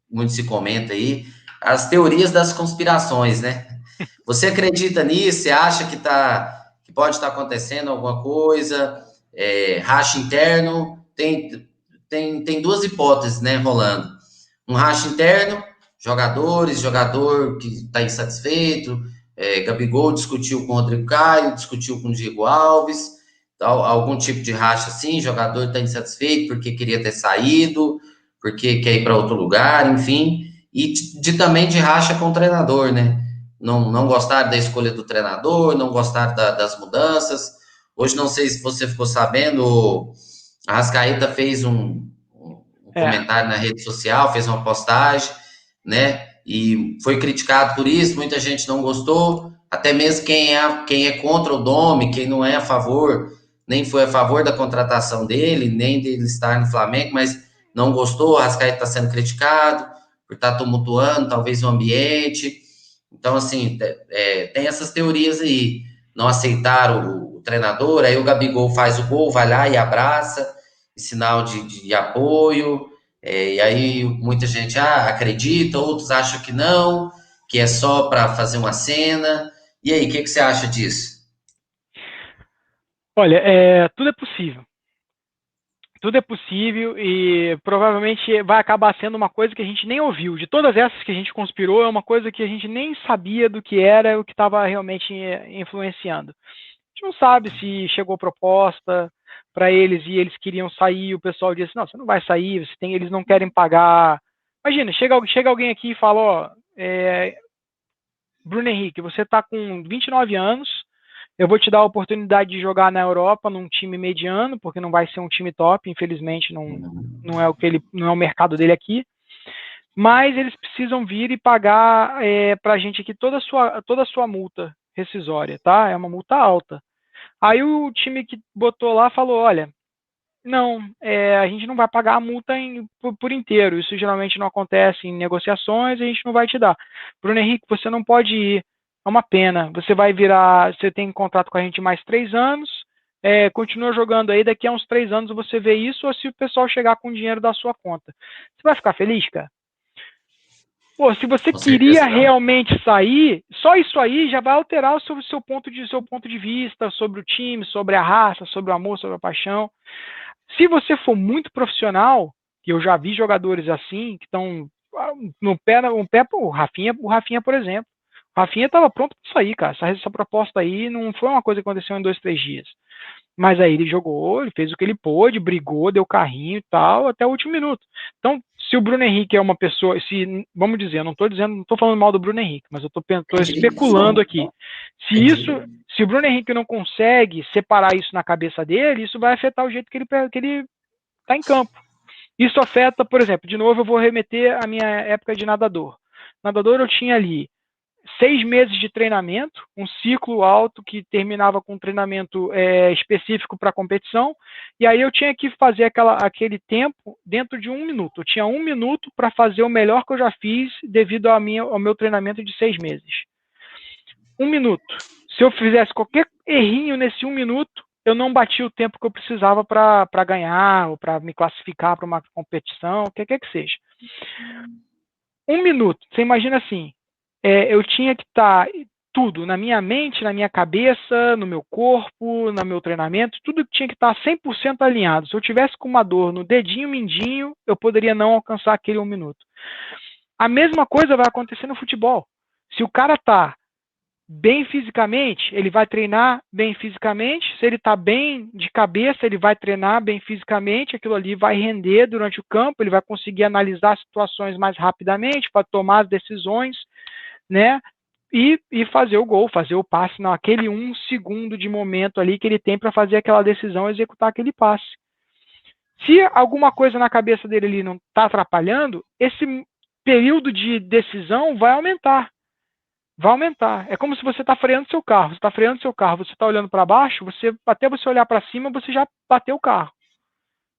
muito se comenta aí, as teorias das conspirações, né? Você acredita nisso? Você acha que pode estar acontecendo alguma coisa? Racha interno? Tem duas hipóteses, né, rolando. Um racha interno, jogador que está insatisfeito, Gabigol discutiu com o Rodrigo Caio, discutiu com o Diego Alves, algum tipo de racha assim, jogador está insatisfeito porque queria ter saído, porque quer ir para outro lugar, enfim, e também de racha com o treinador, né? Não gostar da escolha do treinador, não gostar das mudanças. Hoje, não sei se você ficou sabendo, a Arrascaeta fez um É, comentário na rede social, fez uma postagem, né? E foi criticado por isso, muita gente não gostou, até mesmo quem é contra o Domi, quem não é a favor, nem foi a favor da contratação dele, nem dele estar no Flamengo, mas não gostou, o Arrascaeta está sendo criticado por estar tumultuando, talvez, o ambiente. Então, assim, tem essas teorias aí. Não aceitaram o treinador, aí o Gabigol faz o gol, vai lá e abraça, em sinal de apoio. E aí muita gente acredita, outros acham que não, que é só para fazer uma cena. E aí, o que você acha disso? olha, tudo é possível. Tudo é possível e provavelmente vai acabar sendo uma coisa que a gente nem ouviu. De todas essas que a gente conspirou, é uma coisa que a gente nem sabia do que era, o que estava realmente influenciando. A gente não sabe se chegou proposta para eles e eles queriam sair, o pessoal disse, não, você não vai sair, eles não querem pagar. Imagina, chega alguém aqui e fala, ó, Bruno Henrique, você está com 29 anos, eu vou te dar a oportunidade de jogar na Europa num time mediano, porque não vai ser um time top, infelizmente não é não é o mercado dele aqui. Mas eles precisam vir e pagar para a gente aqui toda a sua multa rescisória, tá? É uma multa alta. Aí o time que botou lá falou, olha, não, a gente não vai pagar a multa por inteiro. Isso geralmente não acontece em negociações, a gente não vai te dar. Bruno Henrique, você não pode ir. É uma pena. Você tem contrato com a gente mais 3 anos, continua jogando aí, daqui a uns 3 anos você vê isso, ou se o pessoal chegar com o dinheiro da sua conta. Você vai ficar feliz, cara? Pô, se você Com certeza queria não. realmente sair, só isso aí já vai alterar o seu ponto de vista sobre o time, sobre a raça, sobre o amor, sobre a paixão. Se você for muito profissional, que eu já vi jogadores assim, que estão no pé, o Rafinha, por exemplo. O Rafinha estava pronto para sair, cara. Essa proposta aí não foi uma coisa que aconteceu em 2, 3 dias. Mas aí ele jogou, ele fez o que ele pôde, brigou, deu carrinho e tal, até o último minuto. Então, se o Bruno Henrique é uma pessoa, vamos dizer, eu não estou falando mal do Bruno Henrique, mas eu estou Entendi. especulando aqui. Entendi. Se o Bruno Henrique não consegue separar isso na cabeça dele, isso vai afetar o jeito que ele está em campo. Isso afeta, por exemplo, de novo eu vou remeter à minha época de nadador. Nadador eu tinha ali 6 meses de treinamento, um ciclo alto que terminava com um treinamento específico para a competição, e aí eu tinha que fazer aquele tempo dentro de 1 minuto. Eu tinha 1 minuto para fazer o melhor que eu já fiz devido ao meu treinamento de 6 meses. 1 minuto. Se eu fizesse qualquer errinho nesse 1 minuto, eu não bati o tempo que eu precisava para ganhar ou para me classificar para uma competição, o que quer que seja. 1 minuto. Você imagina assim, eu tinha que estar tudo na minha mente, na minha cabeça, no meu corpo, no meu treinamento, tudo tinha que estar 100% alinhado. Se eu tivesse com uma dor no dedinho mindinho, eu poderia não alcançar aquele 1 minuto. A mesma coisa vai acontecer no futebol. Se o cara está bem fisicamente, ele vai treinar bem fisicamente. Se ele está bem de cabeça, ele vai treinar bem fisicamente. Aquilo ali vai render durante o campo, ele vai conseguir analisar situações mais rapidamente para tomar as decisões, né? E fazer o gol, fazer o passe naquele 1 segundo de momento ali que ele tem para fazer aquela decisão, executar aquele passe. Se alguma coisa na cabeça dele ali não está atrapalhando, esse período de decisão vai aumentar. Vai aumentar. É como se você está freando seu carro. Você está freando seu carro, você está olhando para baixo, até você olhar para cima, você já bateu o carro.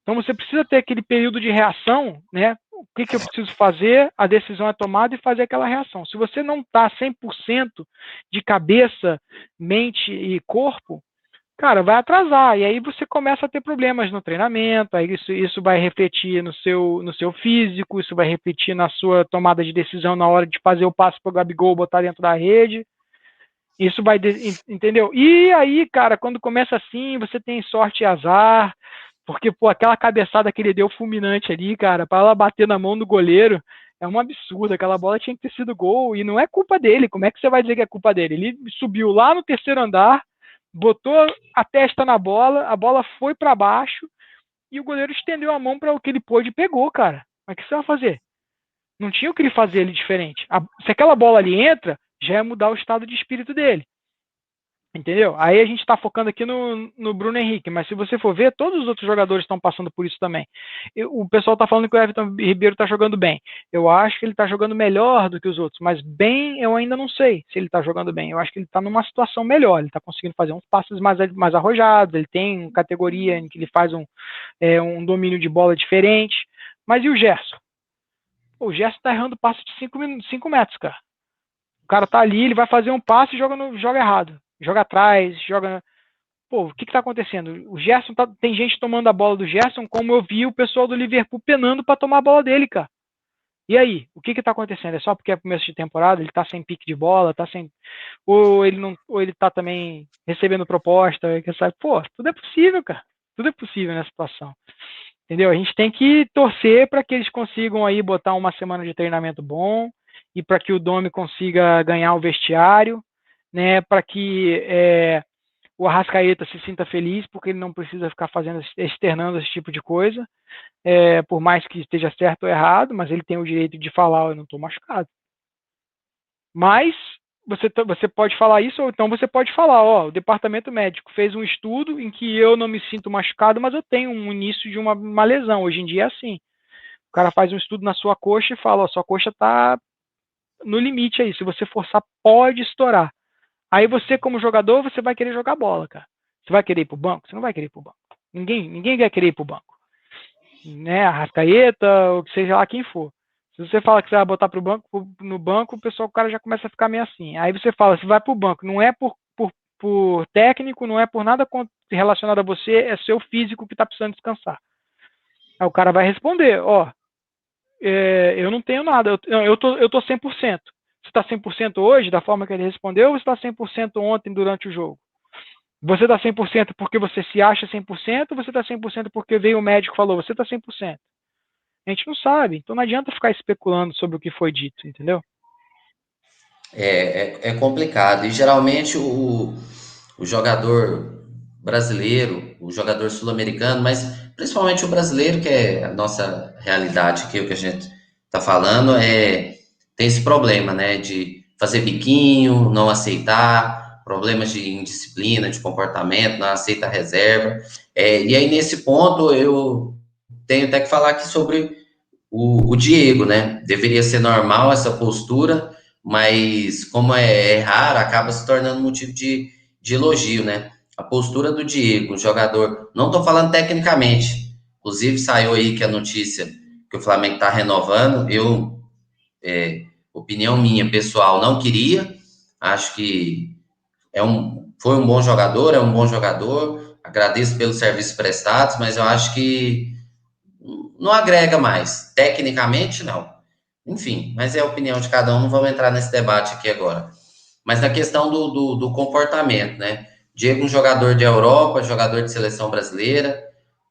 Então você precisa ter aquele período de reação, né? O que eu preciso fazer? A decisão é tomada e fazer aquela reação. Se você não está 100% de cabeça, mente e corpo, cara, vai atrasar. E aí você começa a ter problemas no treinamento, aí isso vai refletir no seu físico, isso vai refletir na sua tomada de decisão na hora de fazer o passe pro Gabigol botar dentro da rede. Isso vai, entendeu? E aí, cara, quando começa assim, você tem sorte e azar, porque, pô, aquela cabeçada que ele deu fulminante ali, cara, para ela bater na mão do goleiro, é um absurdo. Aquela bola tinha que ter sido gol e não é culpa dele. Como é que você vai dizer que é culpa dele? Ele subiu lá no terceiro andar, botou a testa na bola, a bola foi para baixo e o goleiro estendeu a mão para o que ele pôde e pegou, cara. Mas o que você vai fazer? Não tinha o que ele fazer ali diferente. Se aquela bola ali entra, já é mudar o estado de espírito dele. Entendeu? Aí a gente está focando aqui no Bruno Henrique, mas se você for ver, todos os outros jogadores estão passando por isso também. O pessoal está falando que o Everton Ribeiro está jogando bem. Eu acho que ele está jogando melhor do que os outros, mas bem eu ainda não sei se ele está jogando bem. Eu acho que ele está numa situação melhor, ele está conseguindo fazer uns passes mais arrojados, ele tem categoria em que ele faz um domínio de bola diferente. Mas e o Gerson? O Gerson está errando passe de 5 metros, cara. O cara tá ali, ele vai fazer um passe e joga errado. Joga atrás, joga. Pô, o que tá acontecendo? O Gerson tem gente tomando a bola do Gerson, como eu vi o pessoal do Liverpool penando para tomar a bola dele, cara. E aí, o que tá acontecendo? É só porque é começo de temporada, ele tá sem pique de bola, tá sem. Ou ele não. Ou ele tá também recebendo proposta, que sabe? Pô, tudo é possível, cara. Tudo é possível nessa situação. Entendeu? A gente tem que torcer para que eles consigam aí botar uma semana de treinamento bom e para que o Domi consiga ganhar o vestiário, né? Para que o Arrascaeta se sinta feliz, porque ele não precisa ficar externando esse tipo de coisa, por mais que esteja certo ou errado, mas ele tem o direito de falar, eu não estou machucado. Mas você pode falar isso, ou então você pode falar, ó, o departamento médico fez um estudo em que eu não me sinto machucado, mas eu tenho um início de uma lesão. Hoje em dia é assim. O cara faz um estudo na sua coxa e fala, ó, sua coxa está no limite aí. Se você forçar, pode estourar. Aí você, como jogador, você vai querer jogar bola, cara. Você vai querer ir pro banco? Você não vai querer ir pro banco. Ninguém vai querer ir pro banco. Né? Arrascaeta, ou que seja lá quem for. Se você fala que você vai botar no banco, o cara já começa a ficar meio assim. Aí você fala, você vai pro banco, não é por técnico, não é por nada relacionado a você, é seu físico que tá precisando descansar. Aí o cara vai responder, ó, eu não tenho nada, eu tô 100%. Você tá 100% hoje, da forma que ele respondeu, ou você tá 100% ontem durante o jogo? Você tá 100% porque você se acha 100%, ou você tá 100% porque veio o médico e falou, você tá 100%? A gente não sabe, então não adianta ficar especulando sobre o que foi dito, entendeu? É complicado. E geralmente o jogador brasileiro, o jogador sul-americano, mas principalmente o brasileiro, que é a nossa realidade aqui, o que a gente está falando, tem esse problema, né, de fazer biquinho, não aceitar, problemas de indisciplina, de comportamento, não aceita a reserva. E aí, nesse ponto, eu tenho até que falar aqui sobre o Diego, né? Deveria ser normal essa postura, mas como é raro, acaba se tornando motivo de elogio, né? A postura do Diego, um jogador, não estou falando tecnicamente, inclusive saiu aí que a notícia que o Flamengo está renovando, opinião minha pessoal, não queria, acho que foi um bom jogador, é um bom jogador, agradeço pelos serviços prestados, mas eu acho que não agrega mais. Tecnicamente, não. Enfim, mas é a opinião de cada um, não vamos entrar nesse debate aqui agora. Mas na questão do comportamento, né? Diego, um jogador de Europa, jogador de seleção brasileira,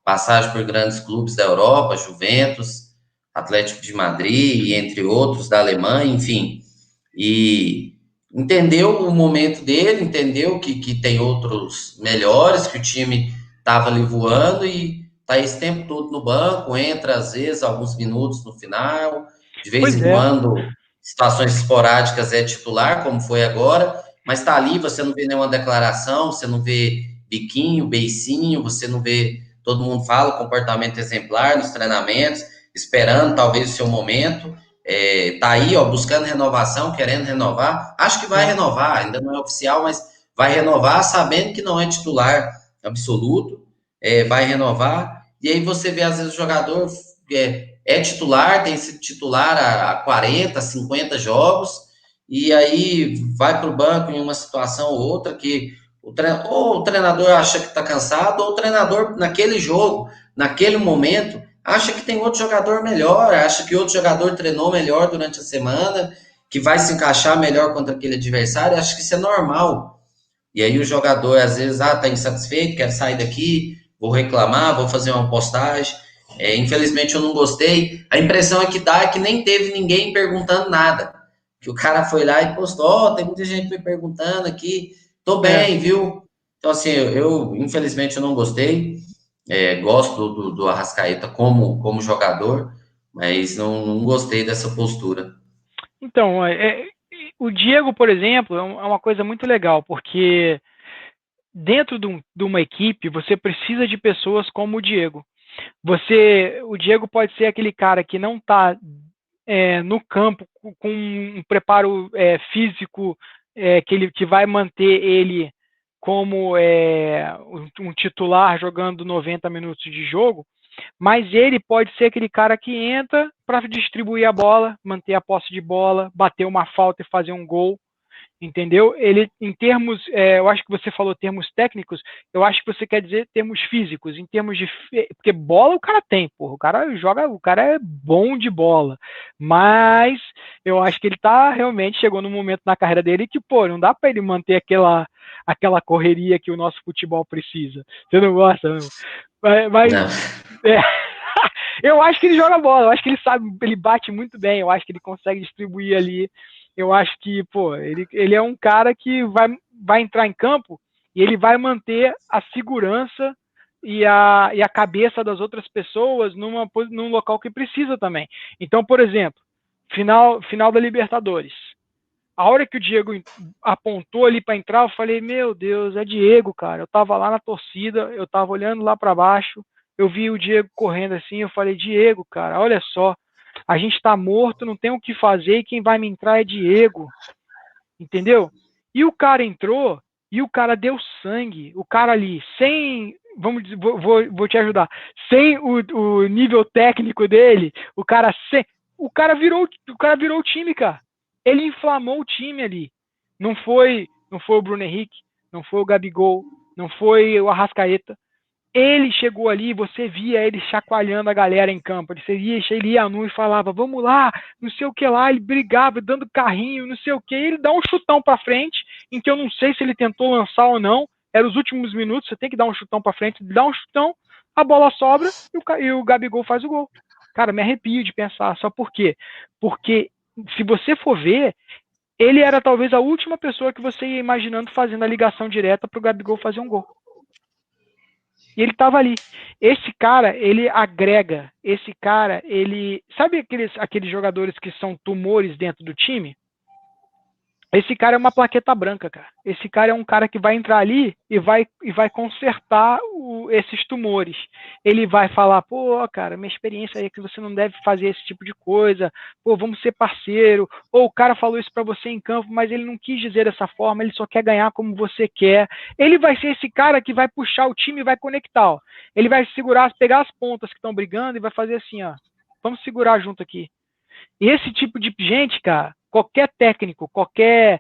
passagem por grandes clubes da Europa, Juventus, Atlético de Madrid, e entre outros, da Alemanha, enfim. E entendeu o momento dele, entendeu que tem outros melhores, que o time estava ali voando e tá esse tempo todo no banco, entra às vezes alguns minutos no final, de vez Pois em é. quando, situações esporádicas é titular, como foi agora, mas tá ali, você não vê nenhuma declaração, você não vê biquinho, beicinho, você não vê, todo mundo fala, comportamento exemplar nos treinamentos, esperando talvez o seu momento, tá aí, ó, buscando renovação, querendo renovar, acho que vai É. renovar, ainda não é oficial, mas vai renovar sabendo que não é titular absoluto, vai renovar, e aí você vê às vezes o jogador titular, tem sido titular há 40, 50 jogos, e aí vai para o banco em uma situação ou outra que Ou o treinador acha que está cansado, ou o treinador, naquele jogo, naquele momento, acha que tem outro jogador melhor, acha que outro jogador treinou melhor durante a semana, que vai se encaixar melhor contra aquele adversário, acho que isso é normal. E aí o jogador, às vezes, tá insatisfeito, quer sair daqui, vou reclamar, vou fazer uma postagem. Infelizmente eu não gostei. A impressão é que dá é que nem teve ninguém perguntando nada. Que o cara foi lá e postou, tem muita gente me perguntando aqui, tô É. bem, viu? Então, assim, infelizmente eu não gostei. Gosto do Arrascaeta como jogador, mas não gostei dessa postura. Então, o Diego, por exemplo, é uma coisa muito legal, porque dentro de uma equipe, você precisa de pessoas como o Diego. O Diego pode ser aquele cara que não está no campo com um preparo físico que vai manter ele como um titular jogando 90 minutos de jogo, mas ele pode ser aquele cara que entra para distribuir a bola, manter a posse de bola, bater uma falta e fazer um gol. Entendeu? Ele, em termos, eu acho que você falou termos técnicos, eu acho que você quer dizer termos físicos, em termos de. Porque bola o cara tem, porra. O cara joga, o cara é bom de bola. Mas eu acho que ele tá realmente chegou num momento na carreira dele que, pô, não dá para ele manter aquela correria que o nosso futebol precisa. Você não gosta, meu? Mas Não. é, eu acho que ele joga bola, eu acho que ele sabe, ele bate muito bem, eu acho que ele consegue distribuir ali. Eu acho que, pô, ele é um cara que vai entrar em campo e ele vai manter a segurança e a cabeça das outras pessoas num local que precisa também. Então, por exemplo, final da Libertadores. A hora que o Diego apontou ali para entrar, eu falei, meu Deus, é Diego, cara. Eu tava lá na torcida, eu tava olhando lá para baixo, eu vi o Diego correndo assim, eu falei, Diego, cara, olha só, a gente tá morto, não tem o que fazer e quem vai me entrar é Diego, entendeu? E o cara entrou e o cara deu sangue, o cara ali, sem, vamos dizer, vou te ajudar, sem o nível técnico dele, o cara virou o time, cara. Ele inflamou o time ali. Não foi o Bruno Henrique, não foi o Gabigol, não foi o Arrascaeta. Ele chegou ali, você via ele chacoalhando a galera em campo. Ele ia nu e falava, vamos lá, não sei o que lá. Ele brigava, dando carrinho, não sei o que. Ele dá um chutão para frente, em que eu não sei se ele tentou lançar ou não. Era os últimos minutos, você tem que dar um chutão para frente. Ele dá um chutão, a bola sobra e o Gabigol faz o gol. Cara, me arrepio de pensar. Só por quê? Porque se você for ver, ele era talvez a última pessoa que você ia imaginando fazendo a ligação direta para o Gabigol fazer um gol. E ele estava ali. Esse cara, ele agrega. Esse cara, ele. Sabe aqueles jogadores que são tumores dentro do time? Esse cara é uma plaqueta branca, cara. Esse cara é um cara que vai entrar ali e vai consertar esses tumores. Ele vai falar, pô, cara, minha experiência é que você não deve fazer esse tipo de coisa. Pô, vamos ser parceiro. Ou o cara falou isso para você em campo, mas ele não quis dizer dessa forma, ele só quer ganhar como você quer. Ele vai ser esse cara que vai puxar o time e vai conectar. Ó. Ele vai segurar, pegar as pontas que estão brigando e vai fazer assim, ó. Vamos segurar junto aqui. E esse tipo de gente, cara, qualquer técnico, qualquer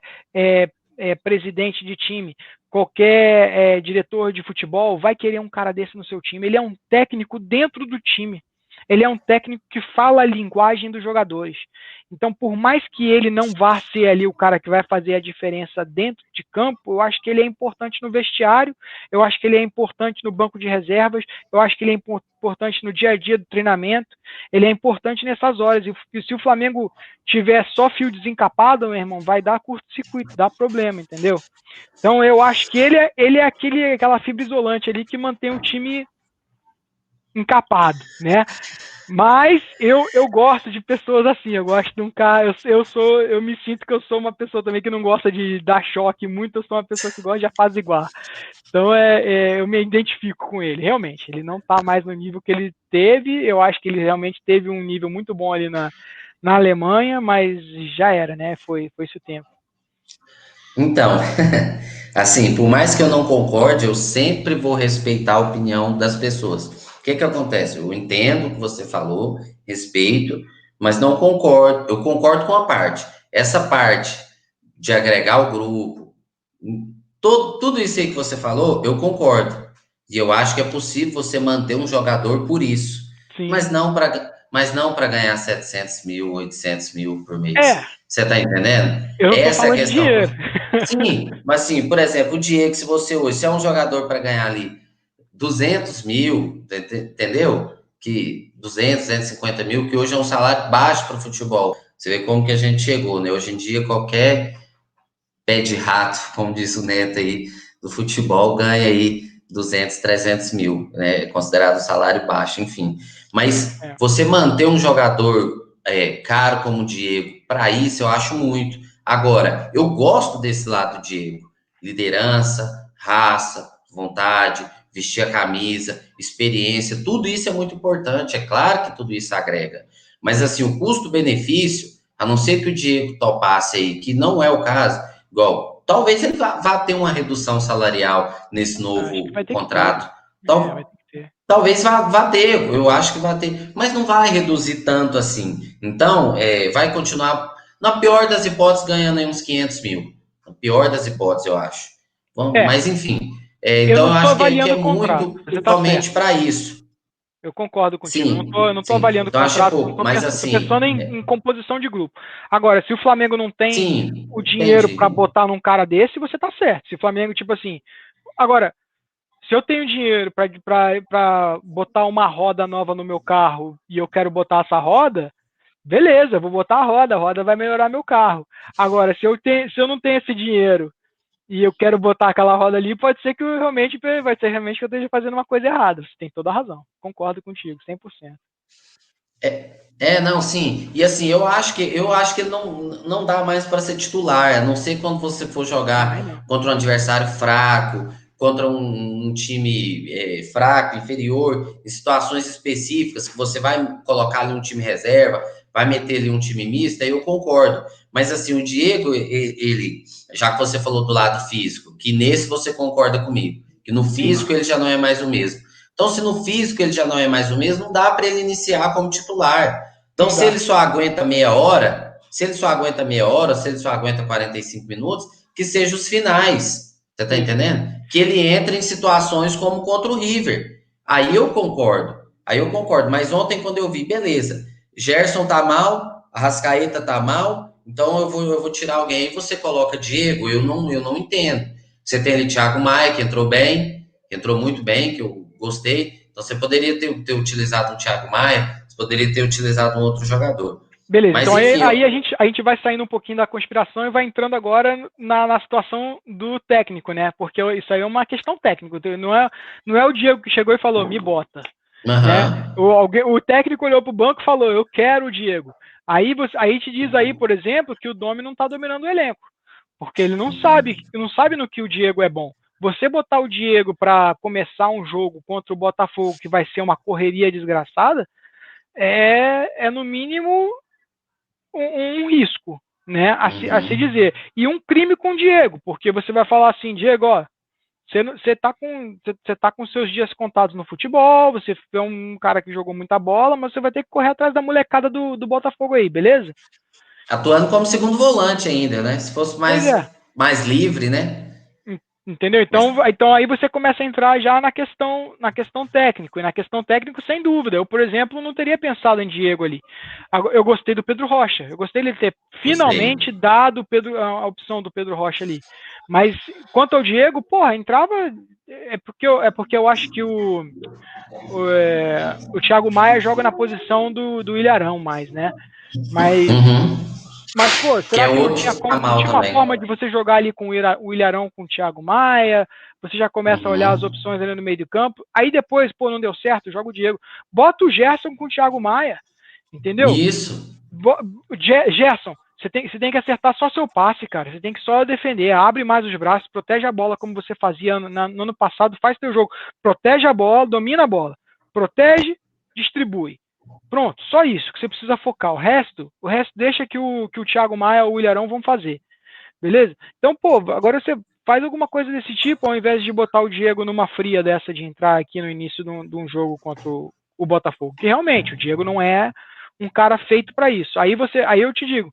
presidente de time, qualquer diretor de futebol vai querer um cara desse no seu time. Ele é um técnico dentro do time. Ele é um técnico que fala a linguagem dos jogadores. Então, por mais que ele não vá ser ali o cara que vai fazer a diferença dentro de campo, eu acho que ele é importante no vestiário, eu acho que ele é importante no banco de reservas, eu acho que ele é importante no dia a dia do treinamento, ele é importante nessas horas. E se o Flamengo tiver só fio desencapado, meu irmão, vai dar curto-circuito, dá problema, entendeu? Então, eu acho que ele é aquela fibra isolante ali que mantém o time encapado, né? Mas eu gosto de pessoas assim, eu gosto de um cara, eu me sinto que eu sou uma pessoa também que não gosta de dar choque muito, eu sou uma pessoa que gosta de apaziguar. Então eu me identifico com ele, realmente. Ele não está mais no nível que ele teve, eu acho que ele realmente teve um nível muito bom ali na Alemanha, mas já era, né? Foi esse o tempo. Então, assim, por mais que eu não concorde, eu sempre vou respeitar a opinião das pessoas. O que que acontece? Eu entendo o que você falou, respeito, mas não concordo. Eu concordo com a parte. Essa parte de agregar o grupo, tudo isso aí que você falou, eu concordo. E eu acho que é possível você manter um jogador por isso. Sim. Mas não para ganhar 700 mil, 800 mil por mês. É, Você tá entendendo? eu não tô Essa é a falando de questão. dinheiro. Sim, mas assim, por exemplo, o Diego, se você hoje, se é um jogador para ganhar ali 200 mil, entendeu? Que 200, 250 mil, que hoje é um salário baixo para o futebol. Você vê como que a gente chegou, né? Hoje em dia, qualquer pé de rato, como diz o Neto aí, do futebol, ganha aí 200, 300 mil, né? Considerado um salário baixo, enfim. Mas É, você manter um jogador caro como o Diego, para isso eu acho muito. Agora, eu gosto desse lado do Diego. Liderança, raça, vontade, vestir a camisa, experiência, tudo isso é muito importante. É claro que tudo isso agrega. Mas assim, o custo-benefício, a não ser que o Diego topasse aí, que não é o caso, igual, talvez ele vá ter uma redução salarial nesse acho que novo vai ter que ter. contrato. Vai ter que ter. Talvez vá ter, eu acho que vai ter, mas não vai reduzir tanto assim. Então, vai continuar, na pior das hipóteses, ganhando aí uns 500 mil. Na pior das hipóteses, eu acho. Bom, É, mas, enfim, eu então não eu estou acho que avaliando é o contrato. muito Você está certo. principalmente para isso. Eu concordo contigo. Sim, Eu não tô sim. avaliando o Então, acho que é contrato, não pouco, mas tô pensando assim, em composição de grupo. Agora, se o Flamengo não tem sim, o dinheiro para entendi. botar num cara desse, você tá certo. Se o Flamengo, tipo assim. Agora, se eu tenho dinheiro para botar uma roda nova no meu carro e eu quero botar essa roda, beleza, vou botar a roda vai melhorar meu carro. Agora, se eu não tenho esse dinheiro e eu quero botar aquela roda ali, pode ser que vai ser realmente que eu esteja fazendo uma coisa errada. Você tem toda a razão. Concordo contigo, 100%. Não, sim. E assim, eu acho que ele não dá mais para ser titular, a não ser quando você for Vai jogar não. contra um adversário fraco, contra um time fraco, inferior, em situações específicas, que você vai colocar ali um time reserva, vai meter ali um time misto, aí eu concordo. Mas assim, o Diego, ele, já que você falou do lado físico, que nesse você concorda comigo, que no Sim, físico ele já não é mais o mesmo. Então, se no físico ele já não é mais o mesmo, não dá para ele iniciar como titular. Então, não se dá. ele só aguenta meia hora, se ele só aguenta meia hora, se ele só aguenta 45 minutos, que seja os finais. Você tá Isso. entendendo? Que ele entre em situações como contra o River. Aí eu concordo. Aí eu concordo. Mas ontem, quando eu vi, beleza. Gerson tá mal, Arrascaeta tá mal, então eu vou tirar alguém e você coloca Diego. Eu não entendo. Você tem ali Thiago Maia, que entrou bem, que entrou muito bem, que eu gostei. Então você poderia ter utilizado um Thiago Maia, você poderia ter utilizado um outro jogador. Beleza, Mas então enfim, aí a gente vai saindo um pouquinho da conspiração e vai entrando agora na situação do técnico, né? Porque isso aí é uma questão técnica. Não é o Diego que chegou e falou, me bota. Né? aham, O técnico olhou para o banco e falou, eu quero o Diego. Aí te diz aí, por exemplo, que o Domi não está dominando o elenco. Porque ele não sabe no que o Diego é bom. Você botar o Diego para começar um jogo contra o Botafogo, que vai ser uma correria desgraçada, é no mínimo um risco, né, a se uhum. dizer. E um crime com o Diego, porque você vai falar assim, Diego, ó, você tá com seus dias contados no futebol, você é um cara que jogou muita bola, mas você vai ter que correr atrás da molecada do Botafogo aí, beleza? Atuando como segundo volante ainda, né? Se fosse Pois é. mais livre, né? Entendeu? Mas, Então aí você começa a entrar já na questão técnica. E na questão técnica, sem dúvida. Eu, por exemplo, não teria pensado em Diego ali. Eu gostei do Pedro Rocha. Eu gostei dele ter gostei. finalmente dado a opção do Pedro Rocha ali. Mas quanto ao Diego, porra, entrava. É porque eu acho que o Thiago Maia joga na posição do Ilharão mais, né? Mas Uhum. pô, Que será é que não outro tinha que tá como, não mal tinha uma também. forma de você jogar ali com o Ilharão com o Thiago Maia? Você já começa a olhar as Uhum. opções ali no meio do campo. Aí depois, pô, não deu certo, joga o Diego. Bota o Gerson com o Thiago Maia, entendeu? Isso. Gerson, você tem que acertar só seu passe, cara. Você tem que só defender. Abre mais os braços, protege a bola como você fazia no ano passado. Faz teu jogo. Protege a bola, domina a bola. Protege, distribui. Pronto, só isso que você precisa focar. O resto deixa que o Thiago Maia ou o Ilharão vão fazer. Beleza? Então, pô, agora você faz alguma coisa desse tipo, ao invés de botar o Diego numa fria dessa de entrar aqui no início de um jogo contra o Botafogo. Que realmente, o Diego não é um cara feito para isso. Aí eu te digo,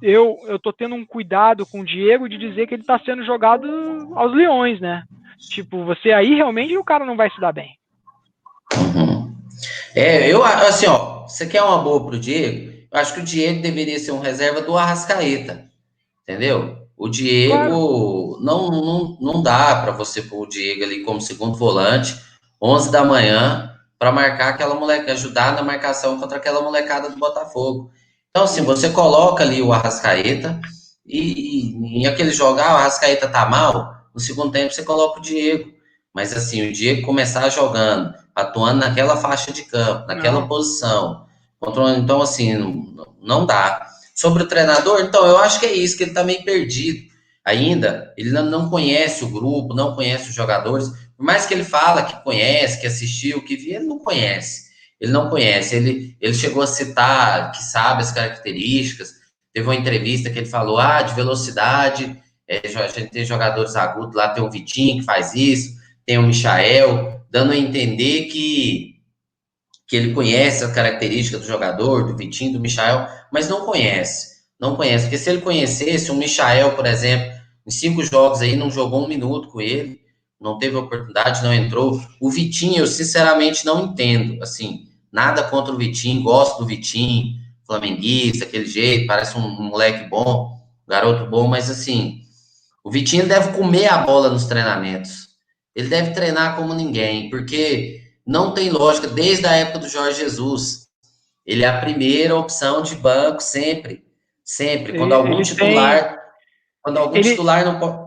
eu tô tendo um cuidado com o Diego de dizer que ele tá sendo jogado aos leões, né? Tipo, você aí realmente o cara não vai se dar bem. Uhum. Eu, assim, ó, você quer uma boa pro Diego? Eu acho que o Diego deveria ser um reserva do Arrascaeta, entendeu? O Claro. Diego, não dá para você pôr o Diego ali como segundo volante, 11 da manhã, para marcar aquela moleca, ajudar na marcação contra aquela molecada do Botafogo. Então, assim, Isso. você coloca ali o Arrascaeta e em aquele jogar, o Arrascaeta tá mal, no segundo tempo você coloca o Diego. Mas, assim, o Diego começar jogando, atuando naquela faixa de campo, naquela Não. posição, então, assim, não dá. Sobre o treinador, então, eu acho que é isso, que ele tá meio perdido ainda. Ele não conhece o grupo, não conhece os jogadores. Por mais que ele fala que conhece, que assistiu, que viu, ele não conhece. Ele não conhece. Ele chegou a citar que sabe as características. Teve uma entrevista que ele falou, de velocidade, a gente tem jogadores agudos lá, tem o Vitinho que faz isso, tem o Michael, dando a entender que ele conhece as características do jogador, do Vitinho, do Michael, mas não conhece. Não conhece. Porque se ele conhecesse, o Michael, por exemplo, em 5 jogos aí, não jogou um minuto com ele, não teve oportunidade, não entrou. O Vitinho, eu sinceramente não entendo. Assim, nada contra o Vitinho, gosto do Vitinho, flamenguista, aquele jeito, parece um moleque bom, um garoto bom, mas assim, o Vitinho deve comer a bola nos treinamentos. Ele deve treinar como ninguém, porque não tem lógica. Desde a época do Jorge Jesus, ele é a primeira opção de banco sempre, sempre. Ele tem. Quando algum Ele, titular não pode,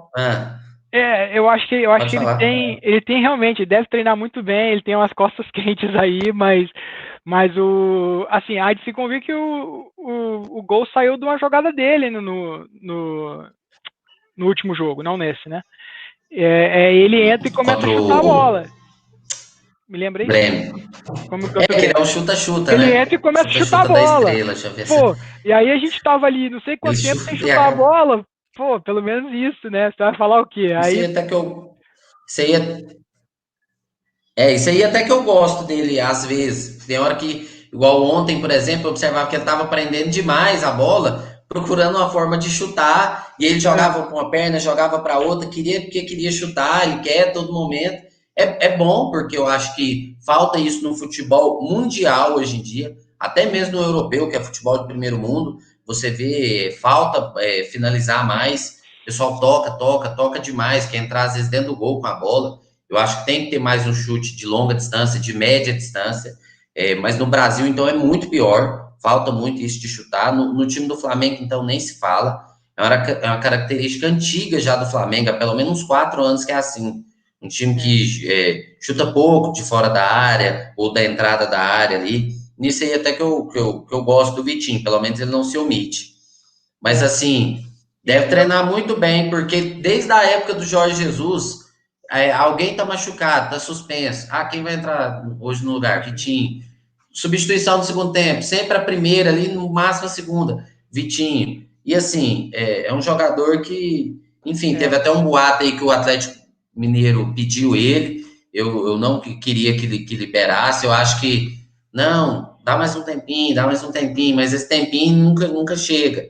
eu acho pode que falar. ele tem realmente, ele deve treinar muito bem, ele tem umas costas quentes aí, mas assim, há de se convir que o gol saiu de uma jogada dele no último jogo, não nesse, né? Ele entra e começa a Contra chutar a o bola. Me lembrei disso. Grêmio. Como contra o É que ele é um Grêmio. chuta-chuta, Ele entra e né? começa a chutar a Chuta-chuta da bola. estrela, deixa eu ver se Pô, e aí a gente tava ali não sei ele quanto tempo sem chuta e chutar a acaba. bola. Pô, pelo menos isso, né? Você vai falar o quê? Isso Aí, aí até que eu. Isso aí, isso aí até que eu gosto dele, às vezes. Tem hora que, igual ontem, por exemplo, eu observava que ele estava prendendo demais a bola, procurando uma forma de chutar, e ele é, jogava com uma perna, jogava para outra, porque queria chutar, ele quer a todo momento. É bom, porque eu acho que falta isso no futebol mundial hoje em dia, até mesmo no europeu, que é futebol de primeiro mundo, você vê falta finalizar mais, o pessoal toca demais, quer entrar às vezes dentro do gol com a bola. Eu acho que tem que ter mais um chute de longa distância, de média distância, mas no Brasil, então, é muito pior. Falta muito isso de chutar. No time do Flamengo, então, nem se fala. É uma característica antiga já do Flamengo, há pelo menos uns 4 anos que é assim. Um time é, que chuta pouco de fora da área ou da entrada da área ali. Nisso aí até que eu gosto do Vitinho, pelo menos ele não se omite. Mas é. assim, deve Isso, treinar muito bem, porque desde a época do Jorge Jesus, alguém tá machucado, tá suspenso. Quem vai entrar hoje no lugar? Vitinho. Substituição no segundo tempo, sempre a primeira ali, no máximo a segunda. Vitinho. E assim, é um jogador que, enfim, teve é, até um boato aí que o Atlético Mineiro pediu ele. Eu não queria que liberasse. Eu acho que, não, dá mais um tempinho, mas esse tempinho nunca chega.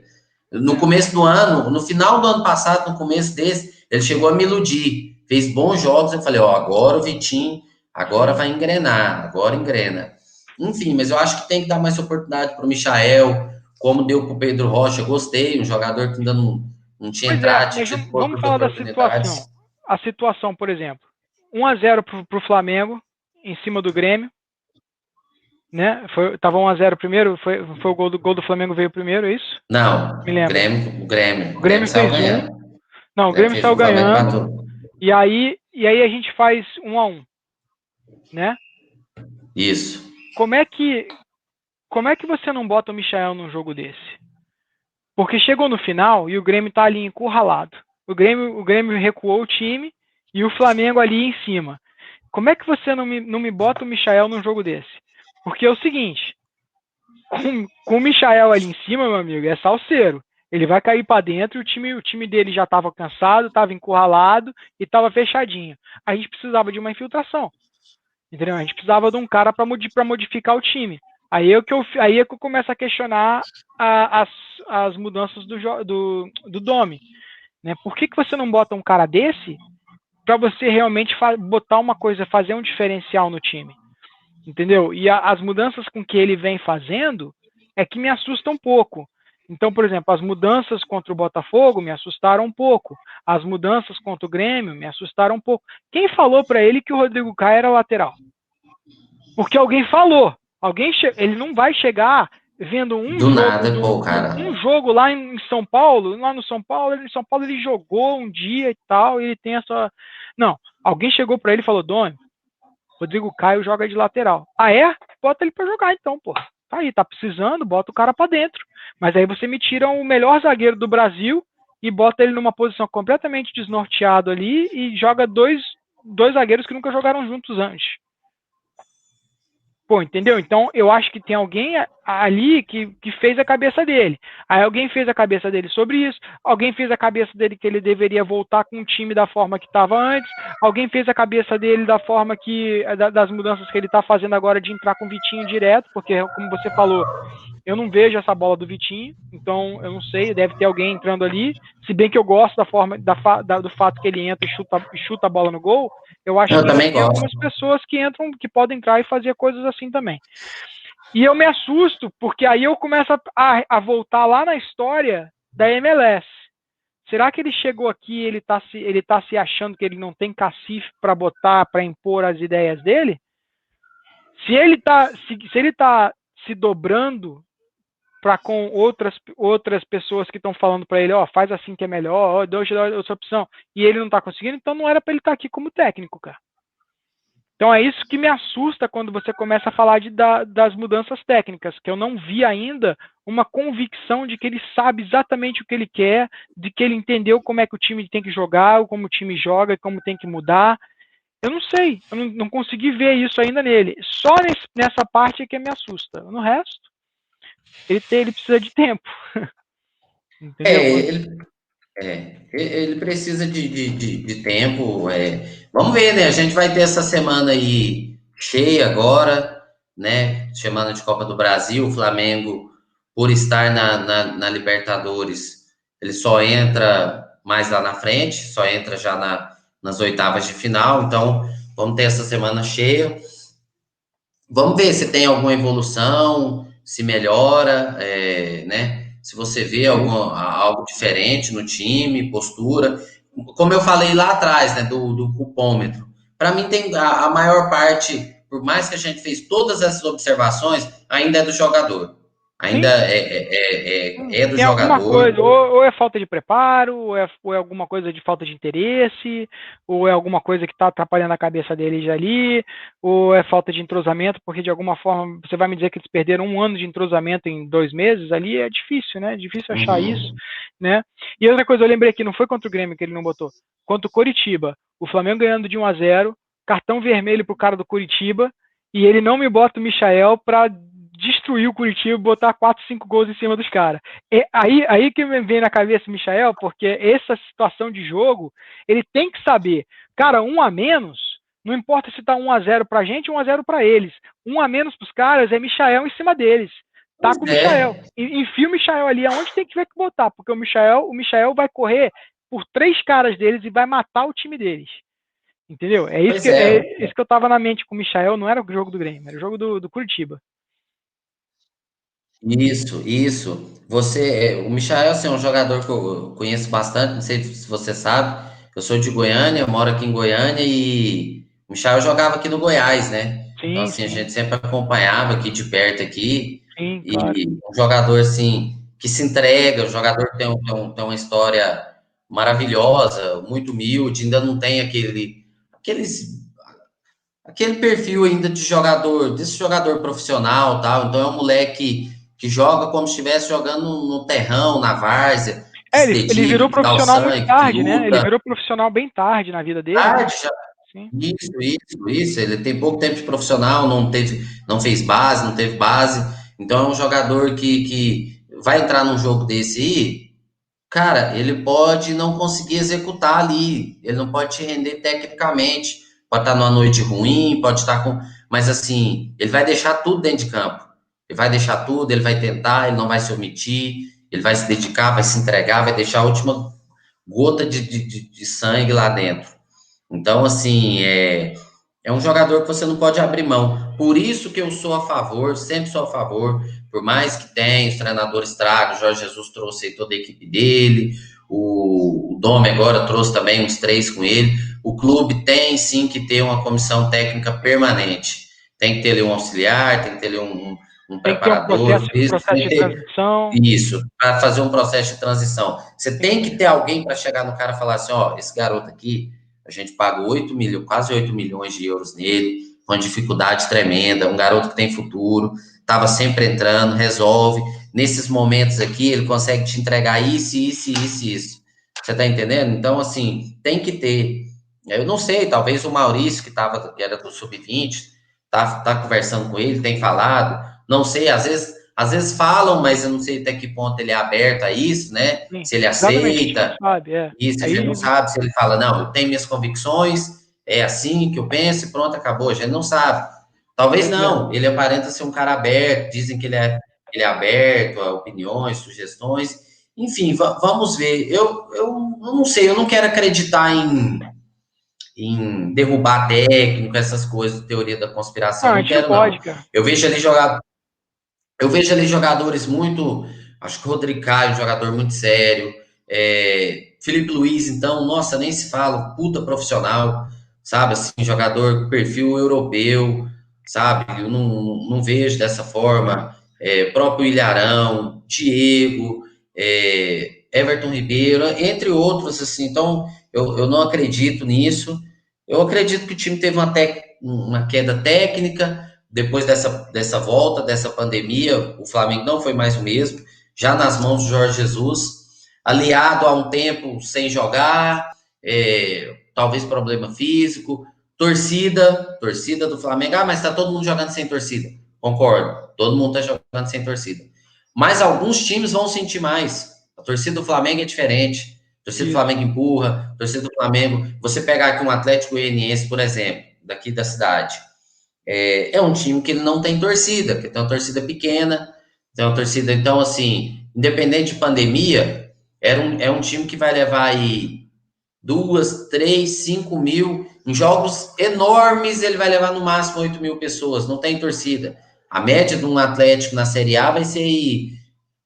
No é. começo do ano, no final do ano passado, no começo desse, ele chegou a me iludir. Fez bons jogos, eu falei, ó, agora o Vitinho, agora Sim. vai engrenar, agora engrena. Enfim, mas eu acho que tem que dar mais oportunidade para o Michael, como deu para o Pedro Rocha, eu gostei, um jogador que ainda não tinha Pois é, entrado, tinha mas tido vamos poucas falar da situação. oportunidades. A situação, por exemplo, 1-0 pro Flamengo, em cima do Grêmio, né? Tava 1-0 primeiro, foi o gol do Flamengo veio primeiro, é isso? Não, Me lembra. O O Grêmio Grêmio saiu fez um. ganhando. Não, O o Grêmio Grêmio fez saiu um, o Flamengo ganhando. empatou. E aí a gente faz 1-1, né? Isso. Como é que, como é que você não bota o Michael num jogo desse? Porque chegou no final e o Grêmio tá ali encurralado. O Grêmio recuou o time e o Flamengo ali em cima. Como é que você não me bota o Michael num jogo desse? Porque é o seguinte, com o Michael ali em cima, meu amigo, é salseiro. Ele vai cair para dentro e o time dele já estava cansado, estava encurralado e estava fechadinho. A gente precisava de uma infiltração, entendeu? A gente precisava de um cara para modificar o time. Aí é que eu começo a questionar as mudanças do Domi, né? Por que você não bota um cara desse para você realmente botar uma coisa, fazer um diferencial no time? Entendeu? E as mudanças com que ele vem fazendo é que me assustam um pouco. Então, por exemplo, as mudanças contra o Botafogo me assustaram um pouco. As mudanças contra o Grêmio me assustaram um pouco. Quem falou para ele que o Rodrigo Caio era lateral? Porque alguém falou. Ele não vai chegar vendo Do nada, pô, cara. um jogo lá em São Paulo. Lá no São Paulo, ele jogou um dia e tal. E ele tem essa. Não. Alguém chegou para ele e falou: Doni, Rodrigo Caio joga de lateral. Ah, é? Bota ele pra jogar então, pô. Tá aí, tá precisando, bota o cara pra dentro. Mas aí você me tira o melhor zagueiro do Brasil e bota ele numa posição completamente desnorteado ali e joga dois zagueiros que nunca jogaram juntos antes. Pô, entendeu? Então eu acho que tem alguém ali que fez a cabeça dele. Aí alguém fez a cabeça dele sobre isso, alguém fez a cabeça dele que ele deveria voltar com o time da forma que estava antes, alguém fez a cabeça dele da forma das mudanças que ele está fazendo agora de entrar com o Vitinho direto, porque como você falou, eu não vejo essa bola do Vitinho, então eu não sei, deve ter alguém entrando ali. Se bem que eu gosto da forma do fato que ele entra e chuta a bola no gol, eu acho Eu que ainda também tem gosto. algumas pessoas que entram, que podem entrar e fazer coisas assim também. E eu me assusto, porque aí eu começo a voltar lá na história da MLS. Será que ele chegou aqui e ele tá se achando que ele não tem cacife para botar, para impor as ideias dele? Se ele tá se dobrando para com outras pessoas que estão falando para ele, ó, faz assim que é melhor, ó, deixa essa opção, e ele não está conseguindo, então não era para ele estar aqui como técnico, cara. Então é isso que me assusta quando você começa a falar das mudanças técnicas, que eu não vi ainda uma convicção de que ele sabe exatamente o que ele quer, de que ele entendeu como é que o time tem que jogar, como o time joga, como tem que mudar. Eu não sei, eu não consegui ver isso ainda nele. Só nessa parte é que me assusta. No resto, ele precisa de tempo. Entendeu? Ele, ele precisa de tempo. Vamos ver, né? A gente vai ter essa semana aí cheia agora, né? Semana de Copa do Brasil. O Flamengo, por estar na Libertadores, ele só entra mais lá na frente, só entra já nas oitavas de final. Então, vamos ter essa semana cheia. Vamos ver se tem alguma evolução, se melhora, né? Se você vê algo diferente no time, postura. Como eu falei lá atrás, né, do cupômetro. Para mim, tem a maior parte, por mais que a gente fez todas essas observações, ainda é do jogador. Ainda Sim, é do tem alguma jogador. coisa, ou é falta de preparo, ou é alguma coisa de falta de interesse, ou é alguma coisa que está atrapalhando a cabeça deles ali, ou é falta de entrosamento, porque de alguma forma você vai me dizer que eles perderam um ano de entrosamento em 2 meses ali, é difícil, né? É difícil achar isso, Uhum. né? E outra coisa, eu lembrei aqui, não foi contra o Grêmio que ele não botou, contra o Coritiba, o Flamengo ganhando de 1-0, cartão vermelho pro cara do Coritiba, e ele não me bota o Michael para destruir o Curitiba e botar 4, 5 gols em cima dos caras. Aí que me vem na cabeça o Michael, porque essa situação de jogo, ele tem que saber, cara, 1 a menos, não importa se tá 1-0 pra gente ou 1-0 pra eles. 1 a menos pros caras é Michael em cima deles. Tá Pois com o Michael. é, Enfia o Michael ali aonde tem que ver que botar, porque o Michael vai correr por 3 caras deles e vai matar o time deles. Entendeu? pois é. É isso que eu tava na mente com o Michael, não era o jogo do Grêmio, era o jogo do Curitiba. Isso, isso. O Michael, assim, é um jogador que eu conheço bastante, não sei se você sabe. Eu sou de Goiânia, eu moro aqui em Goiânia e o Michael jogava aqui no Goiás, né? Então, Sim, assim, a sim, gente sempre acompanhava aqui de perto aqui. sim, claro. E um jogador, assim, que se entrega, o jogador tem uma história maravilhosa, muito humilde, ainda não tem aqueles, aquele perfil ainda de jogador, desse jogador profissional, tal. Então é um moleque que joga como se estivesse jogando no terrão, na várzea, que se Ele dedica, virou que dá o profissional muito sangue, que tarde, né? Ele luta. virou profissional bem tarde na vida dele, né? Tarde já. Sim. Isso. Ele tem pouco tempo de profissional, não fez base, não teve base. Então é um jogador que vai entrar num jogo desse aí, cara, ele pode não conseguir executar ali, ele não pode te render tecnicamente, pode estar numa noite ruim, pode estar com. Mas assim, ele vai deixar tudo dentro de campo. Ele vai deixar tudo, ele vai tentar, ele não vai se omitir, ele vai se dedicar, vai se entregar, vai deixar a última gota de sangue lá dentro. Então, assim, é um jogador que você não pode abrir mão. Por isso que eu sou a favor, sempre sou a favor, por mais que tenha, os treinadores tragam, o Jorge Jesus trouxe aí toda a equipe dele, o Dome agora trouxe também uns 3 com ele. O clube tem sim que ter uma comissão técnica permanente. Tem que ter ali um auxiliar, tem que ter ali um Tem que ter um preparador físico, processo de transição. isso, para fazer um processo de transição. Você tem que ter alguém para chegar no cara e falar assim: ó, esse garoto aqui, a gente pagou 8 milhões, quase 8 milhões de euros nele, com dificuldade tremenda, um garoto que tem futuro, estava sempre entrando, resolve. Nesses momentos aqui, ele consegue te entregar isso, isso, isso, isso. Você está entendendo? Então, assim, tem que ter. Eu não sei, talvez o Maurício, que era do Sub-20, tá conversando com ele, tem falado. Não sei, às vezes falam, mas eu não sei até que ponto ele é aberto a isso, né? Sim, Se ele exatamente, a gente não aceita, sabe. isso, a gente não Aí, sabe se ele fala, não, eu tenho minhas convicções, é assim que eu penso e pronto, acabou. A gente não sabe. Talvez pois é. não, ele aparenta ser um cara aberto, dizem que ele é aberto a opiniões, sugestões. Enfim, vamos ver. Eu não sei, eu não quero acreditar em derrubar técnico, essas coisas, teoria da Não, conspiração, a não gente não quero, não. pode, cara. Eu vejo ali jogar eu vejo ali jogadores muito. Acho que o Rodrigo Caio, um jogador muito sério. Felipe Luiz, então, nossa, nem se fala, puta profissional, sabe? Assim, jogador com perfil europeu, sabe? Eu não vejo dessa forma. Próprio Ilharão, Diego, Everton Ribeiro, entre outros, assim. Então, eu não acredito nisso. Eu acredito que o time teve uma queda técnica depois dessa volta, dessa pandemia, o Flamengo não foi mais o mesmo, já nas mãos do Jorge Jesus, aliado a um tempo sem jogar, talvez problema físico, torcida do Flamengo, mas está todo mundo jogando sem torcida. Concordo, todo mundo está jogando sem torcida. Mas alguns times vão sentir mais. A torcida do Flamengo é diferente. A torcida do Isso. Flamengo empurra, a torcida do Flamengo. Você pegar aqui um Atlético Goianiense, por exemplo, daqui da cidade, é um time que não tem torcida, que tem uma torcida pequena, tem uma torcida, então, assim, independente de pandemia, é um time que vai levar aí 2, 3, 5 mil, em jogos enormes ele vai levar no máximo 8 mil pessoas, não tem torcida. A média de um Atlético na Série A vai ser aí,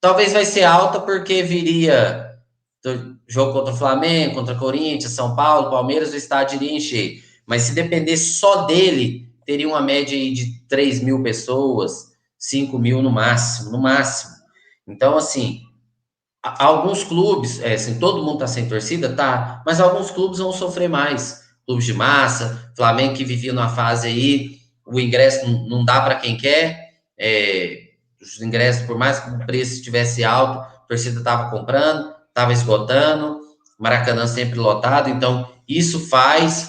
talvez vai ser alta porque viria jogo contra o Flamengo, contra o Corinthians, São Paulo, Palmeiras, o estádio iria encher. Mas se dependesse só dele, teria uma média aí de 3 mil pessoas, 5 mil no máximo, no máximo. Então, assim, alguns clubes, assim, todo mundo está sem torcida, tá, mas alguns clubes vão sofrer mais. Clubes de massa, Flamengo que vivia numa fase aí, o ingresso não dá para quem quer, os ingressos, por mais que o preço estivesse alto, a torcida estava comprando, estava esgotando, Maracanã sempre lotado, então isso faz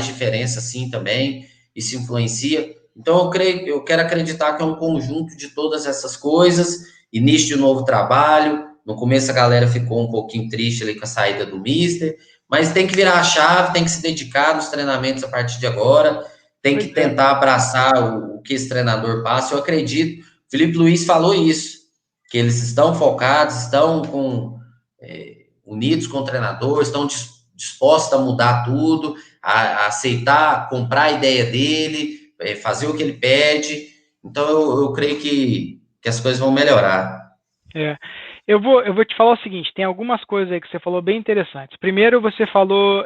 diferença sim também, isso influencia. Então eu quero acreditar que é um conjunto de todas essas coisas, início de um novo trabalho. No começo a galera ficou um pouquinho triste ali com a saída do Mister, mas tem que virar a chave, tem que se dedicar nos treinamentos a partir de agora, tem que Pois é. tentar abraçar o que esse treinador passa. Eu acredito, Felipe Luiz falou isso, que eles estão focados, estão unidos com o treinador, estão dispostos a mudar tudo, a aceitar, comprar a ideia dele, fazer o que ele pede. Então eu creio que as coisas vão melhorar. É. Eu vou te falar o seguinte, tem algumas coisas aí que você falou bem interessantes. Primeiro, você falou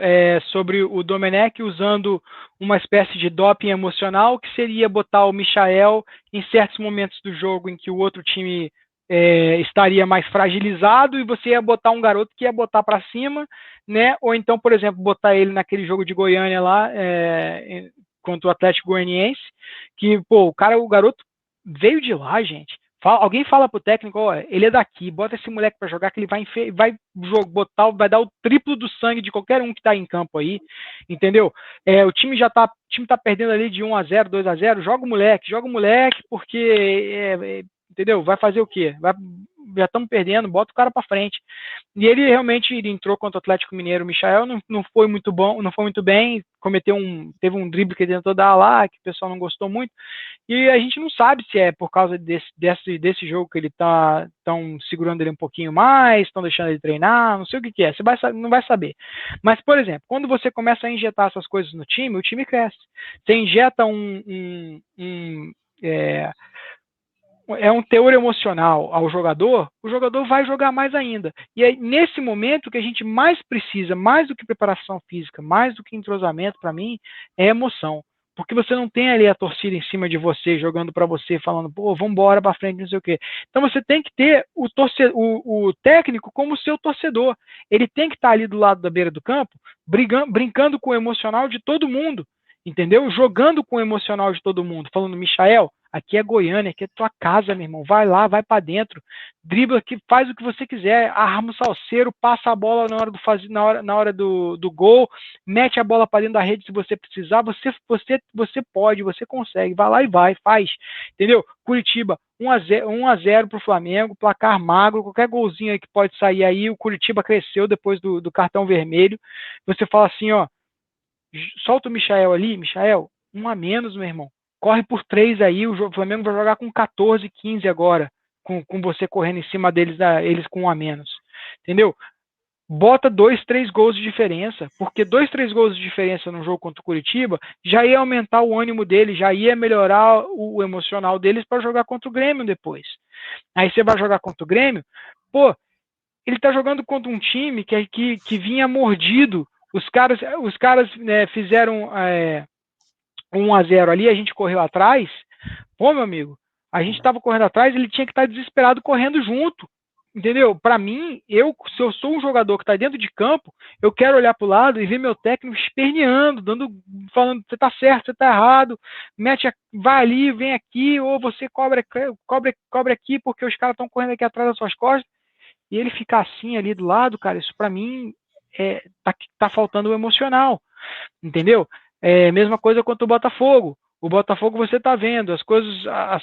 sobre o Domenech usando uma espécie de doping emocional, que seria botar o Michael em certos momentos do jogo em que o outro time estaria mais fragilizado e você ia botar um garoto que ia botar para cima, né? Ou então, por exemplo, botar ele naquele jogo de Goiânia lá, contra o Atlético Goianiense, que, pô, o garoto veio de lá, gente. Alguém fala pro técnico, ó, ele é daqui, bota esse moleque para jogar que ele vai dar o triplo do sangue de qualquer um que tá em campo aí, entendeu? O time tá perdendo ali de 1-0, 2-0, joga o moleque, porque entendeu? Vai fazer o quê? estamos perdendo, bota o cara para frente. E ele realmente entrou contra o Atlético Mineiro. O Michael não foi muito bom, não foi muito bem, teve um drible que ele tentou dar lá, que o pessoal não gostou muito. E a gente não sabe se é por causa desse jogo que ele estão segurando ele um pouquinho mais, estão deixando ele treinar, não sei o que é, você não vai saber. Mas, por exemplo, quando você começa a injetar essas coisas no time, o time cresce. Você injeta um teor emocional ao jogador, o jogador vai jogar mais ainda. E é nesse momento que a gente mais precisa, mais do que preparação física, mais do que entrosamento, para mim, é emoção. Porque você não tem ali a torcida em cima de você, jogando para você, falando, pô, vamos embora para frente, não sei o quê. Então você tem que ter o técnico como seu torcedor. Ele tem que estar ali do lado da beira do campo, brincando com o emocional de todo mundo, entendeu? Jogando com o emocional de todo mundo, falando, Michael, aqui é Goiânia, aqui é tua casa, meu irmão. Vai lá, vai para dentro, dribla aqui, faz o que você quiser, arma o salseiro, passa a bola na hora do gol, mete a bola para dentro da rede se você precisar. Você pode, você consegue. Vai lá e vai, faz. Entendeu? Curitiba, 1-0 pro Flamengo, placar magro, qualquer golzinho aí que pode sair aí. O Curitiba cresceu depois do cartão vermelho. Você fala assim, ó, solta o Michael ali, Michael, 1 a menos, meu irmão. Corre por 3 aí, o Flamengo vai jogar com 14, 15 agora, com você correndo em cima deles, eles com 1 a menos. Entendeu? Bota 2, 3 gols de diferença, porque 2, 3 gols de diferença no jogo contra o Curitiba já ia aumentar o ânimo deles, já ia melhorar o emocional deles para jogar contra o Grêmio depois. Aí você vai jogar contra o Grêmio, pô, ele tá jogando contra um time que vinha mordido. Os caras né, fizeram 1-0 ali, a gente correu atrás. Pô, meu amigo, a gente estava correndo atrás, ele tinha que estar desesperado correndo junto. Entendeu? Para mim, se eu sou um jogador que está dentro de campo, eu quero olhar para o lado e ver meu técnico esperneando, falando, você está certo, você está errado, vai ali, vem aqui, ou você cobre aqui porque os caras estão correndo aqui atrás das suas costas. E ele ficar assim ali do lado, cara, isso para mim tá faltando o emocional, entendeu? Mesma coisa quanto o Botafogo. O Botafogo você tá vendo, as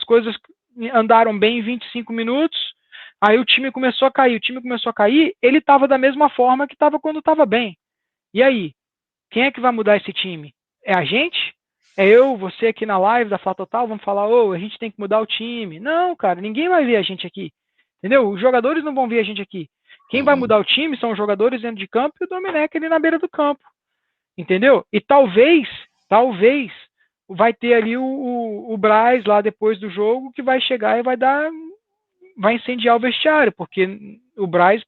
coisas andaram bem em 25 minutos, aí o time começou a cair, ele tava da mesma forma que tava quando tava bem. E aí? Quem é que vai mudar esse time? É a gente? É eu, você aqui na live da Flá Total, vamos falar, a gente tem que mudar o time. Não, cara, ninguém vai ver a gente aqui. Entendeu? Os jogadores não vão ver a gente aqui. Quem vai mudar o time são os jogadores dentro de campo e o Domenech ali na beira do campo. Entendeu? E talvez, vai ter ali o Braz lá depois do jogo que vai chegar e vai incendiar o vestiário, porque o Braz,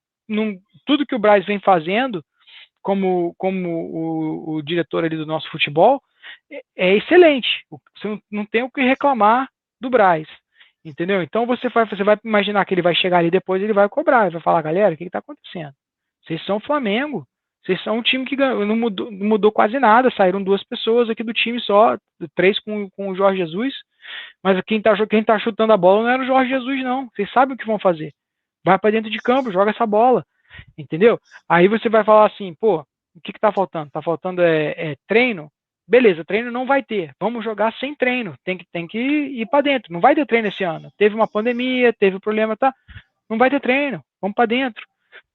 tudo que o Braz vem fazendo, como o diretor ali do nosso futebol, é excelente. Você não tem o que reclamar do Braz. Entendeu? Então você vai imaginar que ele vai chegar ali depois, ele vai cobrar, ele vai falar, galera, o que está acontecendo? Vocês são o Flamengo, vocês são um time que ganhou, não mudou quase nada, saíram 2 pessoas aqui do time só, 3 com o Jorge Jesus, mas quem tá chutando a bola não era o Jorge Jesus, não. Vocês sabem o que vão fazer. Vai para dentro de campo, joga essa bola, entendeu? Aí você vai falar assim, pô, o que tá faltando? Tá faltando treino? Beleza, treino não vai ter. Vamos jogar sem treino. Tem que ir para dentro. Não vai ter treino esse ano. Teve uma pandemia, teve problema, tá? Não vai ter treino. Vamos para dentro.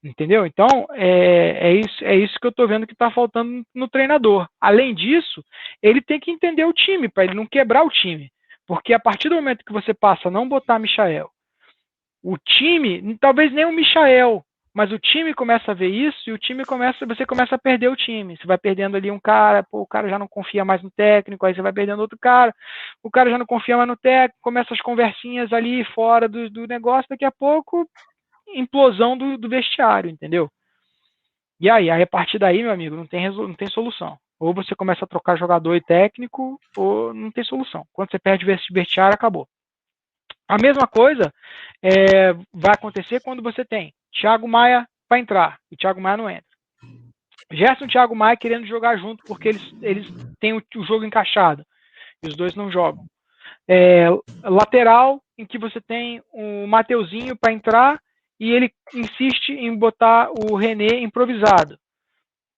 Entendeu? Então, é isso que eu tô vendo que tá faltando no treinador. Além disso, ele tem que entender o time, para ele não quebrar o time. Porque a partir do momento que você passa a não botar Michael, o time, talvez nem o Michael, mas o time começa a ver isso e você começa a perder o time. Você vai perdendo ali um cara, o cara já não confia mais no técnico, aí você vai perdendo outro cara, o cara já não confia mais no técnico, começa as conversinhas ali fora do negócio, daqui a pouco, implosão do vestiário, entendeu? E aí, a partir daí, meu amigo, não tem solução. Ou você começa a trocar jogador e técnico, ou não tem solução. Quando você perde o vestiário, acabou. A mesma coisa vai acontecer quando você tem Thiago Maia para entrar e Thiago Maia não entra. Gerson e Thiago Maia querendo jogar junto porque eles têm o jogo encaixado e os dois não jogam. Lateral, em que você tem o Mateuzinho para entrar e ele insiste em botar o René improvisado.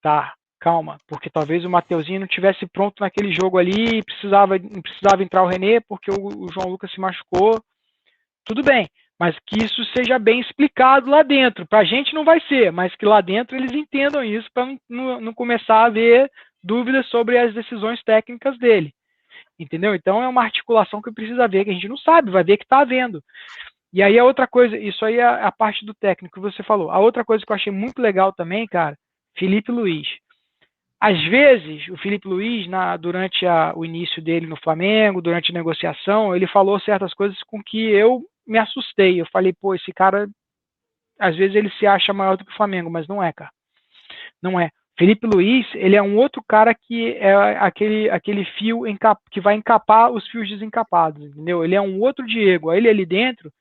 Tá, calma, porque talvez o Mateuzinho não tivesse pronto naquele jogo ali e precisava entrar o René porque o João Lucas se machucou. Tudo bem, mas que isso seja bem explicado lá dentro. Para a gente não vai ser, mas que lá dentro eles entendam isso para não começar a haver dúvidas sobre as decisões técnicas dele. Entendeu? Então é uma articulação que precisa ver, que a gente não sabe, vai ver que está havendo. E aí a outra coisa, isso aí é a parte do técnico que você falou. A outra coisa que eu achei muito legal também, cara, Felipe Luiz. Às vezes, o Felipe Luiz, durante o início dele no Flamengo, durante a negociação, ele falou certas coisas com que eu me assustei. Eu falei, pô, esse cara, às vezes ele se acha maior do que o Flamengo, mas não é, cara. Não é. Felipe Luiz, ele é um outro cara que é aquele fio que vai encapar os fios desencapados, entendeu? Ele é um outro Diego. Ele ali dentro,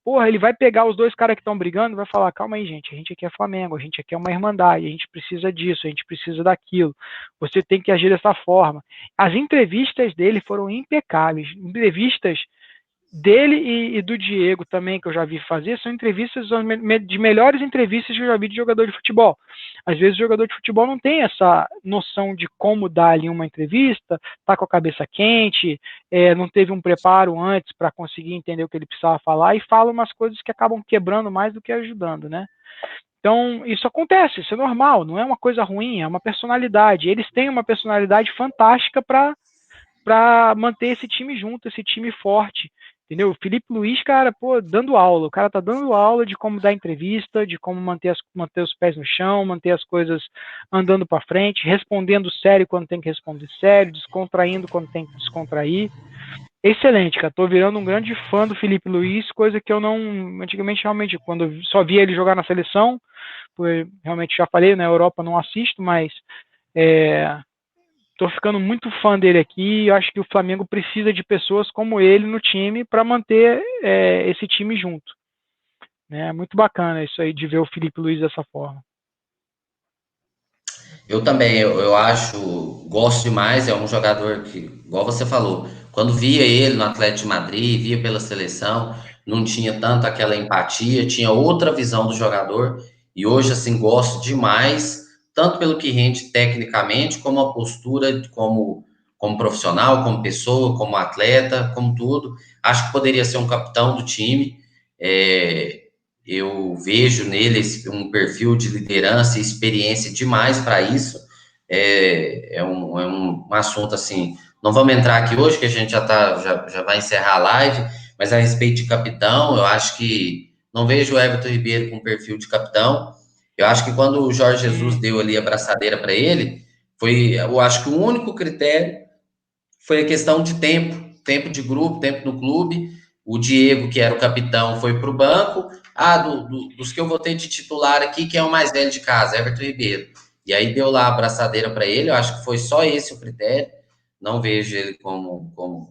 porra, ele vai pegar os dois caras que estão brigando e vai falar, calma aí, gente, a gente aqui é Flamengo, a gente aqui é uma irmandade, a gente precisa disso, a gente precisa daquilo, você tem que agir dessa forma. As entrevistas dele foram impecáveis, entrevistas dele e do Diego também, que eu já vi fazer, são entrevistas de melhores entrevistas que eu já vi de jogador de futebol. Às vezes o jogador de futebol não tem essa noção de como dar ali uma entrevista, tá com a cabeça quente, não teve um preparo antes para conseguir entender o que ele precisava falar e fala umas coisas que acabam quebrando mais do que ajudando, né? Então, isso acontece, isso é normal, não é uma coisa ruim, é uma personalidade. Eles têm uma personalidade fantástica para manter esse time junto, esse time forte. Entendeu? O Felipe Luiz, cara, pô, dando aula. O cara tá dando aula de como dar entrevista, de como manter os pés no chão, manter as coisas andando para frente, respondendo sério quando tem que responder sério, descontraindo quando tem que descontrair. Excelente, cara. Tô virando um grande fã do Felipe Luiz, coisa que eu não. Antigamente, realmente, quando eu só via ele jogar na seleção, realmente já falei, na Europa não assisto, mas tô ficando muito fã dele aqui. Eu acho que o Flamengo precisa de pessoas como ele no time para manter esse time junto. É muito bacana isso aí de ver o Felipe Luiz dessa forma. Eu também, eu acho, gosto demais, é um jogador que, igual você falou, quando via ele no Atlético de Madrid, via pela seleção, não tinha tanto aquela empatia, tinha outra visão do jogador, e hoje, assim, gosto demais, tanto pelo que rende tecnicamente, como a postura, como profissional, como pessoa, como atleta, como tudo. Acho que poderia ser um capitão do time, é, eu vejo nele um perfil de liderança e experiência demais para isso. É um assunto assim. Não vamos entrar aqui hoje, que a gente já vai encerrar a live, mas a respeito de capitão, eu acho que não vejo o Everton Ribeiro com perfil de capitão. Eu acho que quando o Jorge Jesus deu ali a braçadeira para ele, eu acho que o único critério foi a questão de tempo de grupo, tempo no clube. O Diego, que era o capitão, foi para o banco. Dos que eu votei de titular aqui, quem é o mais velho de casa? Everton Ribeiro. E aí deu lá a abraçadeira para ele. Eu acho que foi só esse o critério. Não vejo ele com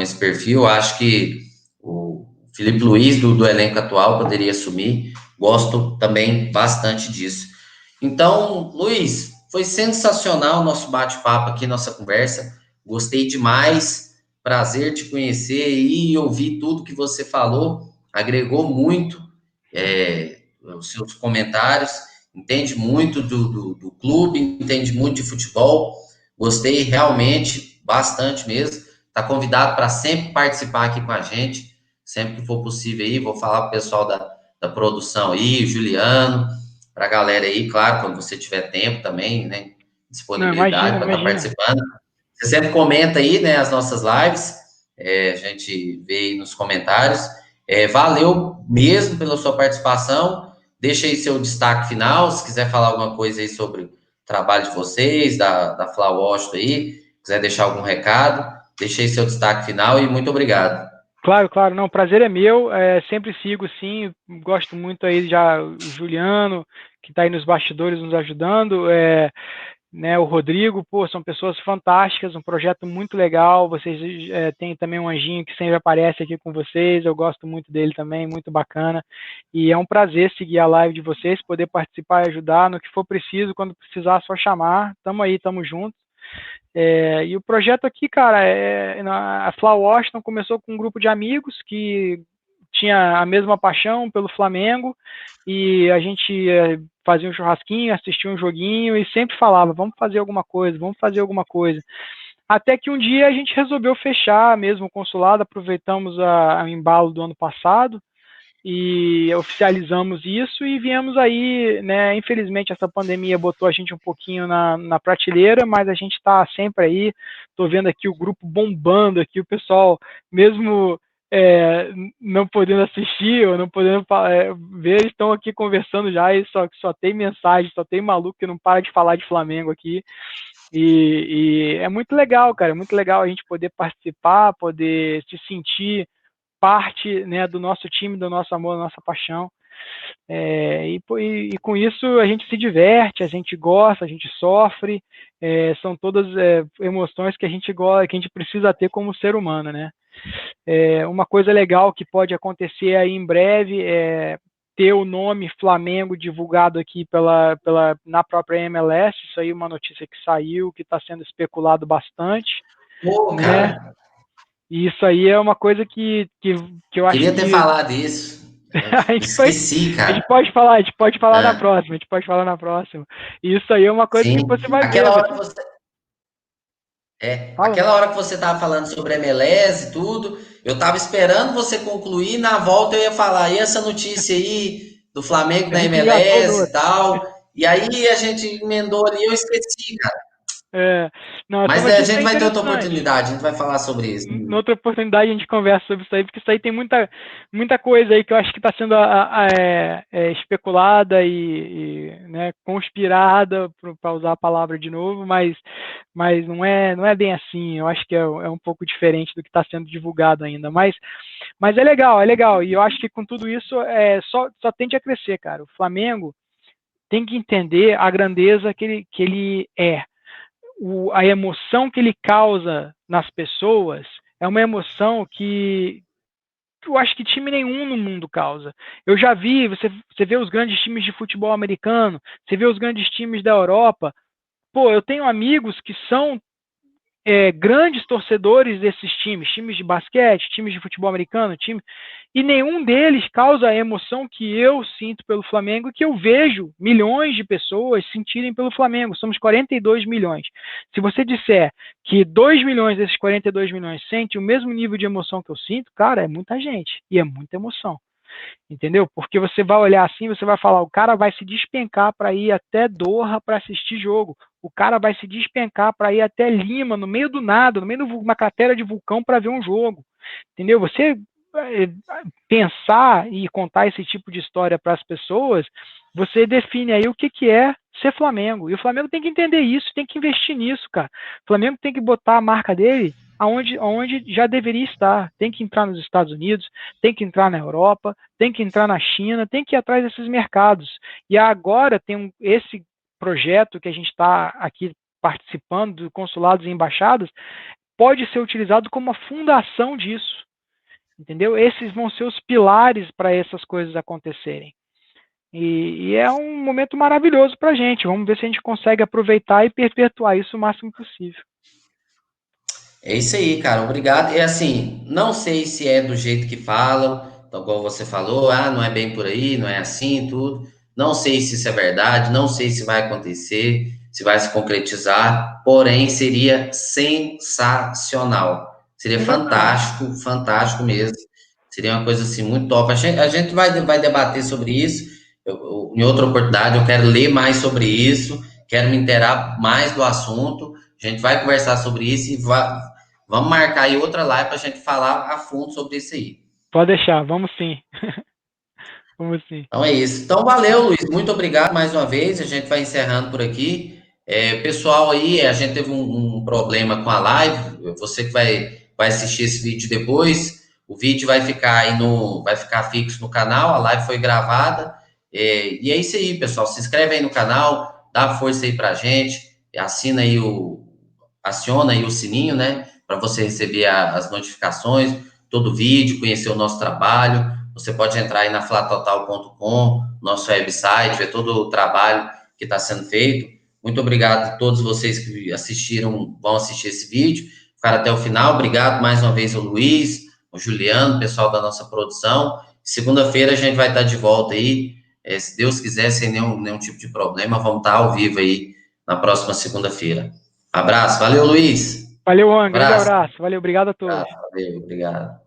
esse perfil. Eu acho que o Felipe Luiz, do elenco atual, poderia assumir. Gosto também bastante disso. Então, Luiz, foi sensacional o nosso bate-papo aqui, nossa conversa. Gostei demais. Prazer te conhecer e ouvir tudo que você falou. Agregou muito os seus comentários. Entende muito do clube, entende muito de futebol. Gostei realmente, bastante mesmo. Está convidado para sempre participar aqui com a gente. Sempre que for possível aí, vou falar para o pessoal da produção aí, o Juliano, para a galera aí, claro, quando você tiver tempo também, né? Não, Disponibilidade imagina, para estar imagina. participando. Você sempre comenta aí, né, as nossas lives, a gente vê aí nos comentários. Valeu mesmo pela sua participação. Deixa aí seu destaque final, se quiser falar alguma coisa aí sobre o trabalho de vocês, da Fla Washington aí, quiser deixar algum recado, deixa aí seu destaque final e muito obrigado. Claro, claro, não, o prazer é meu, sempre sigo sim, gosto muito aí já o Juliano, que está aí nos bastidores nos ajudando, né, o Rodrigo, pô, são pessoas fantásticas, um projeto muito legal, vocês têm também um anjinho que sempre aparece aqui com vocês, eu gosto muito dele também, muito bacana, e é um prazer seguir a live de vocês, poder participar e ajudar no que for preciso, quando precisar, só chamar, tamo aí, tamo juntos. E o projeto aqui, cara, a Fla Washington começou com um grupo de amigos que tinha a mesma paixão pelo Flamengo e a gente fazia um churrasquinho, assistia um joguinho e sempre falava, vamos fazer alguma coisa, vamos fazer alguma coisa. Até que um dia a gente resolveu fechar mesmo o consulado, aproveitamos o embalo do ano passado e oficializamos isso e viemos aí, né? Infelizmente essa pandemia botou a gente um pouquinho na prateleira, mas a gente está sempre aí. Estou vendo aqui o grupo bombando aqui, o pessoal mesmo não podendo assistir ou não podendo ver, estão aqui conversando já e só tem mensagem, só tem maluco que não para de falar de Flamengo aqui. E é muito legal, cara, é muito legal a gente poder participar, poder se sentir parte, né, do nosso time, do nosso amor, da nossa paixão. E com isso a gente se diverte, a gente gosta, a gente sofre, são todas emoções que a gente gosta, que a gente precisa ter como ser humano, né? Uma coisa legal que pode acontecer aí em breve é ter o nome Flamengo divulgado aqui na própria MLS. Isso aí é uma notícia que saiu, que está sendo especulado bastante. Pô, Né? cara. E isso aí é uma coisa que eu acho Queria ter que falado isso. Esqueci, a cara. gente pode falar na próxima, a gente pode falar na próxima. E isso aí é uma coisa que Sim. você vai ver. Aquela hora que você Fala. aquela hora que você estava falando sobre MLS e tudo, eu estava esperando você concluir, na volta eu ia falar, e essa notícia aí do Flamengo A na gente engatou no MLS e outro. tal, e aí a gente emendou ali, eu esqueci, cara. Não, essa Mas a notícia gente é vai ter outra interessante. oportunidade, a gente vai falar sobre isso. Noutra oportunidade a gente conversa sobre isso aí, porque isso aí tem muita coisa aí que eu acho que está sendo especulada né, conspirada, para usar a palavra de novo, mas não é bem assim. Eu acho que é um pouco diferente do que está sendo divulgado ainda. Mas é legal, é legal. E eu acho que com tudo isso só tende a crescer, cara. O Flamengo tem que entender a grandeza que ele é. A emoção que ele causa nas pessoas é uma emoção que eu acho que time nenhum no mundo causa. Eu já vi, você vê os grandes times de futebol americano, você vê os grandes times da Europa. Pô, eu tenho amigos que são grandes torcedores desses times de basquete, times de futebol americano, e nenhum deles causa a emoção que eu sinto pelo Flamengo e que eu vejo milhões de pessoas sentirem pelo Flamengo. Somos 42 milhões. Se você disser que 2 milhões desses 42 milhões sentem o mesmo nível de emoção que eu sinto, cara, é muita gente e é muita emoção. Entendeu? Porque você vai olhar assim, você vai falar, o cara vai se despencar para ir até Doha para assistir jogo. O cara vai se despencar para ir até Lima, no meio do nada, no meio de uma cratera de vulcão para ver um jogo. Entendeu? Você pensar e contar esse tipo de história para as pessoas, você define aí o que é ser Flamengo. E o Flamengo tem que entender isso, tem que investir nisso, cara. O Flamengo tem que botar a marca dele aonde já deveria estar. Tem que entrar nos Estados Unidos, tem que entrar na Europa, tem que entrar na China, tem que ir atrás desses mercados. E agora tem esse projeto que a gente está aqui participando, do consulados e embaixadas, pode ser utilizado como uma fundação disso. Entendeu? Esses vão ser os pilares para essas coisas acontecerem. E é um momento maravilhoso para a gente. Vamos ver se a gente consegue aproveitar e perpetuar isso o máximo possível. É isso aí, cara. Obrigado. E assim, não sei se é do jeito que falam, então, como você falou, não é bem por aí, não é assim, tudo. Não sei se isso é verdade, não sei se vai acontecer, se vai se concretizar, porém seria sensacional. Seria Exatamente. fantástico, fantástico mesmo. Seria uma coisa assim muito top. A gente vai debater sobre isso. Em outra oportunidade, eu quero ler mais sobre isso, quero me inteirar mais do assunto. A gente vai conversar sobre isso e vamos marcar aí outra live para a gente falar a fundo sobre isso aí. Pode deixar, vamos sim. Vamos sim. Então é isso. Então valeu, Luiz. Muito obrigado mais uma vez. A gente vai encerrando por aqui. Pessoal aí, a gente teve um problema com a live. Você que vai assistir esse vídeo depois, o vídeo vai ficar aí vai ficar fixo no canal. A live foi gravada. E é isso aí, pessoal. Se inscreve aí no canal, dá força aí pra gente, assina aí aciona aí o sininho, né? Para você receber as notificações, todo vídeo, conhecer o nosso trabalho. Você pode entrar aí na flatotal.com, nosso website, ver todo o trabalho que está sendo feito. Muito obrigado a todos vocês que assistiram, vão assistir esse vídeo, ficaram até o final. Obrigado mais uma vez ao Luiz, ao Juliano, pessoal da nossa produção. Segunda-feira a gente vai estar de volta aí, se Deus quiser, sem nenhum tipo de problema, vamos estar ao vivo aí na próxima segunda-feira. Abraço, valeu, Luiz. Valeu, Juan. Grande Abraço. abraço. Valeu, obrigado a todos. Valeu, obrigado.